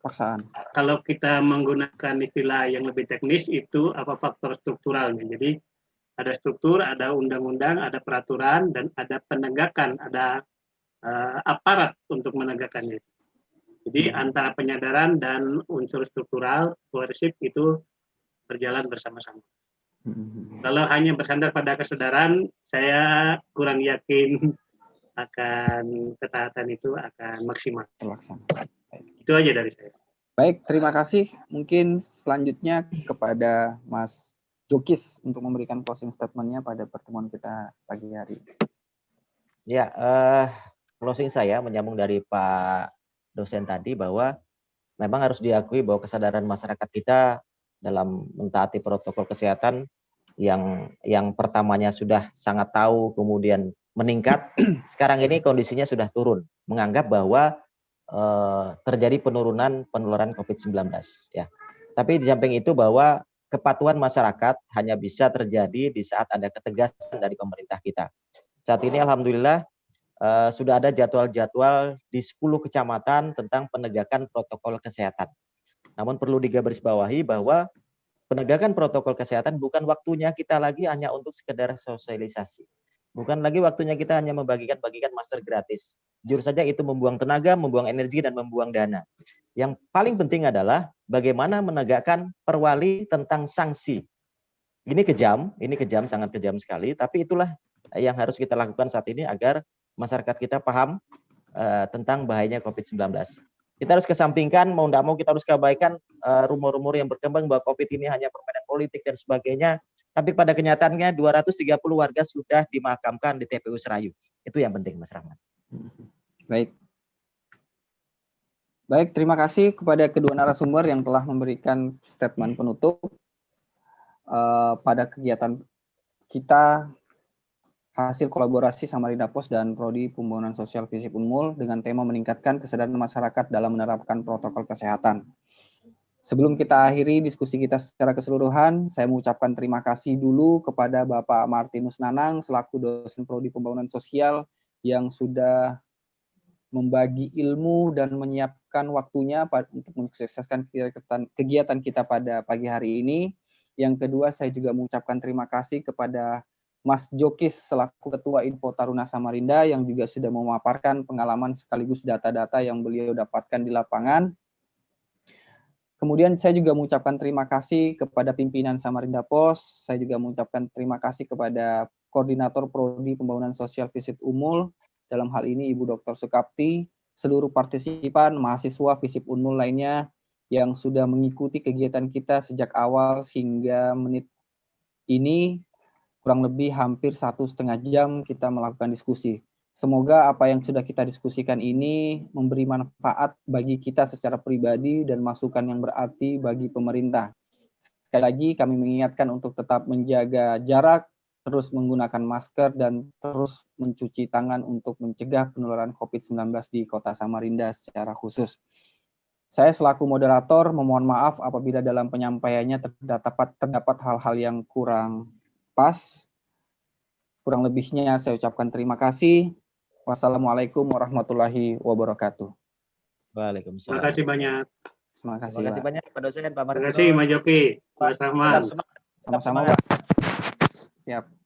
Paksaan. Kalau kita menggunakan istilah yang lebih teknis, itu apa faktor strukturalnya. Jadi ada struktur, ada undang-undang, ada peraturan, dan ada penegakan, ada aparat untuk menegakkannya. Jadi antara penyadaran dan unsur struktural, koersif itu berjalan bersama-sama. Kalau hanya bersandar pada kesadaran, saya kurang yakin akan ketaatan itu akan maksimal. Terlaksana. Itu aja dari saya. Baik, terima kasih. Mungkin selanjutnya kepada Mas Jokis untuk memberikan closing statement-nya pada pertemuan kita pagi hari. Ya, closing saya menyambung dari Pak dosen tadi bahwa memang harus diakui bahwa kesadaran masyarakat kita dalam mentaati protokol kesehatan yang pertamanya sudah sangat tahu kemudian meningkat, sekarang ini kondisinya sudah turun, menganggap bahwa terjadi penurunan penularan COVID-19 ya. Tapi di samping itu bahwa kepatuhan masyarakat hanya bisa terjadi di saat ada ketegasan dari pemerintah kita. Saat ini alhamdulillah sudah ada jadwal-jadwal di 10 kecamatan tentang penegakan protokol kesehatan. Namun perlu digarisbawahi bahwa penegakan protokol kesehatan bukan waktunya kita lagi hanya untuk sekedar sosialisasi. Bukan lagi waktunya kita hanya membagikan masker gratis. Jujur saja itu membuang tenaga, membuang energi, dan membuang dana. Yang paling penting adalah bagaimana menegakkan perwali tentang sanksi. Ini kejam, sangat kejam sekali, tapi itulah yang harus kita lakukan saat ini agar masyarakat kita paham tentang bahayanya COVID-19. Kita harus kesampingkan, mau tidak mau kita harus keabaikan rumor-rumor yang berkembang bahwa COVID ini hanya permainan politik dan sebagainya. Tapi pada kenyataannya 230 warga sudah dimakamkan di TPU Serayu. Itu yang penting, Mas Rahmat. Baik. Baik, terima kasih kepada kedua narasumber yang telah memberikan statement penutup pada kegiatan kita hasil kolaborasi Samarinda Pos dan Prodi Pembangunan Sosial FISIP Unmul dengan tema meningkatkan kesadaran masyarakat dalam menerapkan protokol kesehatan. Sebelum kita akhiri diskusi kita secara keseluruhan, saya mengucapkan terima kasih dulu kepada Bapak Martinus Nanang selaku dosen Prodi Pembangunan Sosial yang sudah membagi ilmu dan menyiapkan waktunya untuk mensukseskan kegiatan kita pada pagi hari ini. Yang kedua, saya juga mengucapkan terima kasih kepada Mas Jokis selaku Ketua Info Taruna Samarinda yang juga sudah memaparkan pengalaman sekaligus data-data yang beliau dapatkan di lapangan. Kemudian saya juga mengucapkan terima kasih kepada pimpinan Samarinda Pos. Saya juga mengucapkan terima kasih kepada Koordinator Prodi Pembangunan Sosial FISIP Unmul, dalam hal ini Ibu Dr. Sukapti, seluruh partisipan, mahasiswa FISIP Unmul lainnya yang sudah mengikuti kegiatan kita sejak awal hingga menit ini. Kurang lebih hampir 1,5 jam kita melakukan diskusi. Semoga apa yang sudah kita diskusikan ini memberi manfaat bagi kita secara pribadi dan masukan yang berarti bagi pemerintah. Sekali lagi kami mengingatkan untuk tetap menjaga jarak, terus menggunakan masker, dan terus mencuci tangan untuk mencegah penularan COVID-19 di Kota Samarinda secara khusus. Saya selaku moderator memohon maaf apabila dalam penyampaiannya terdapat hal-hal yang kurang pas. Kurang lebihnya saya ucapkan terima kasih. Wassalamualaikum warahmatullahi wabarakatuh. Waalaikumsalam. Terima kasih banyak. Terima kasih, Terima kasih banyak Pak dosen, Pak Terima Martinus. kasih Mas Joki, Mas Rahman. Tetap semangat. Sama-sama, Pak. Siap.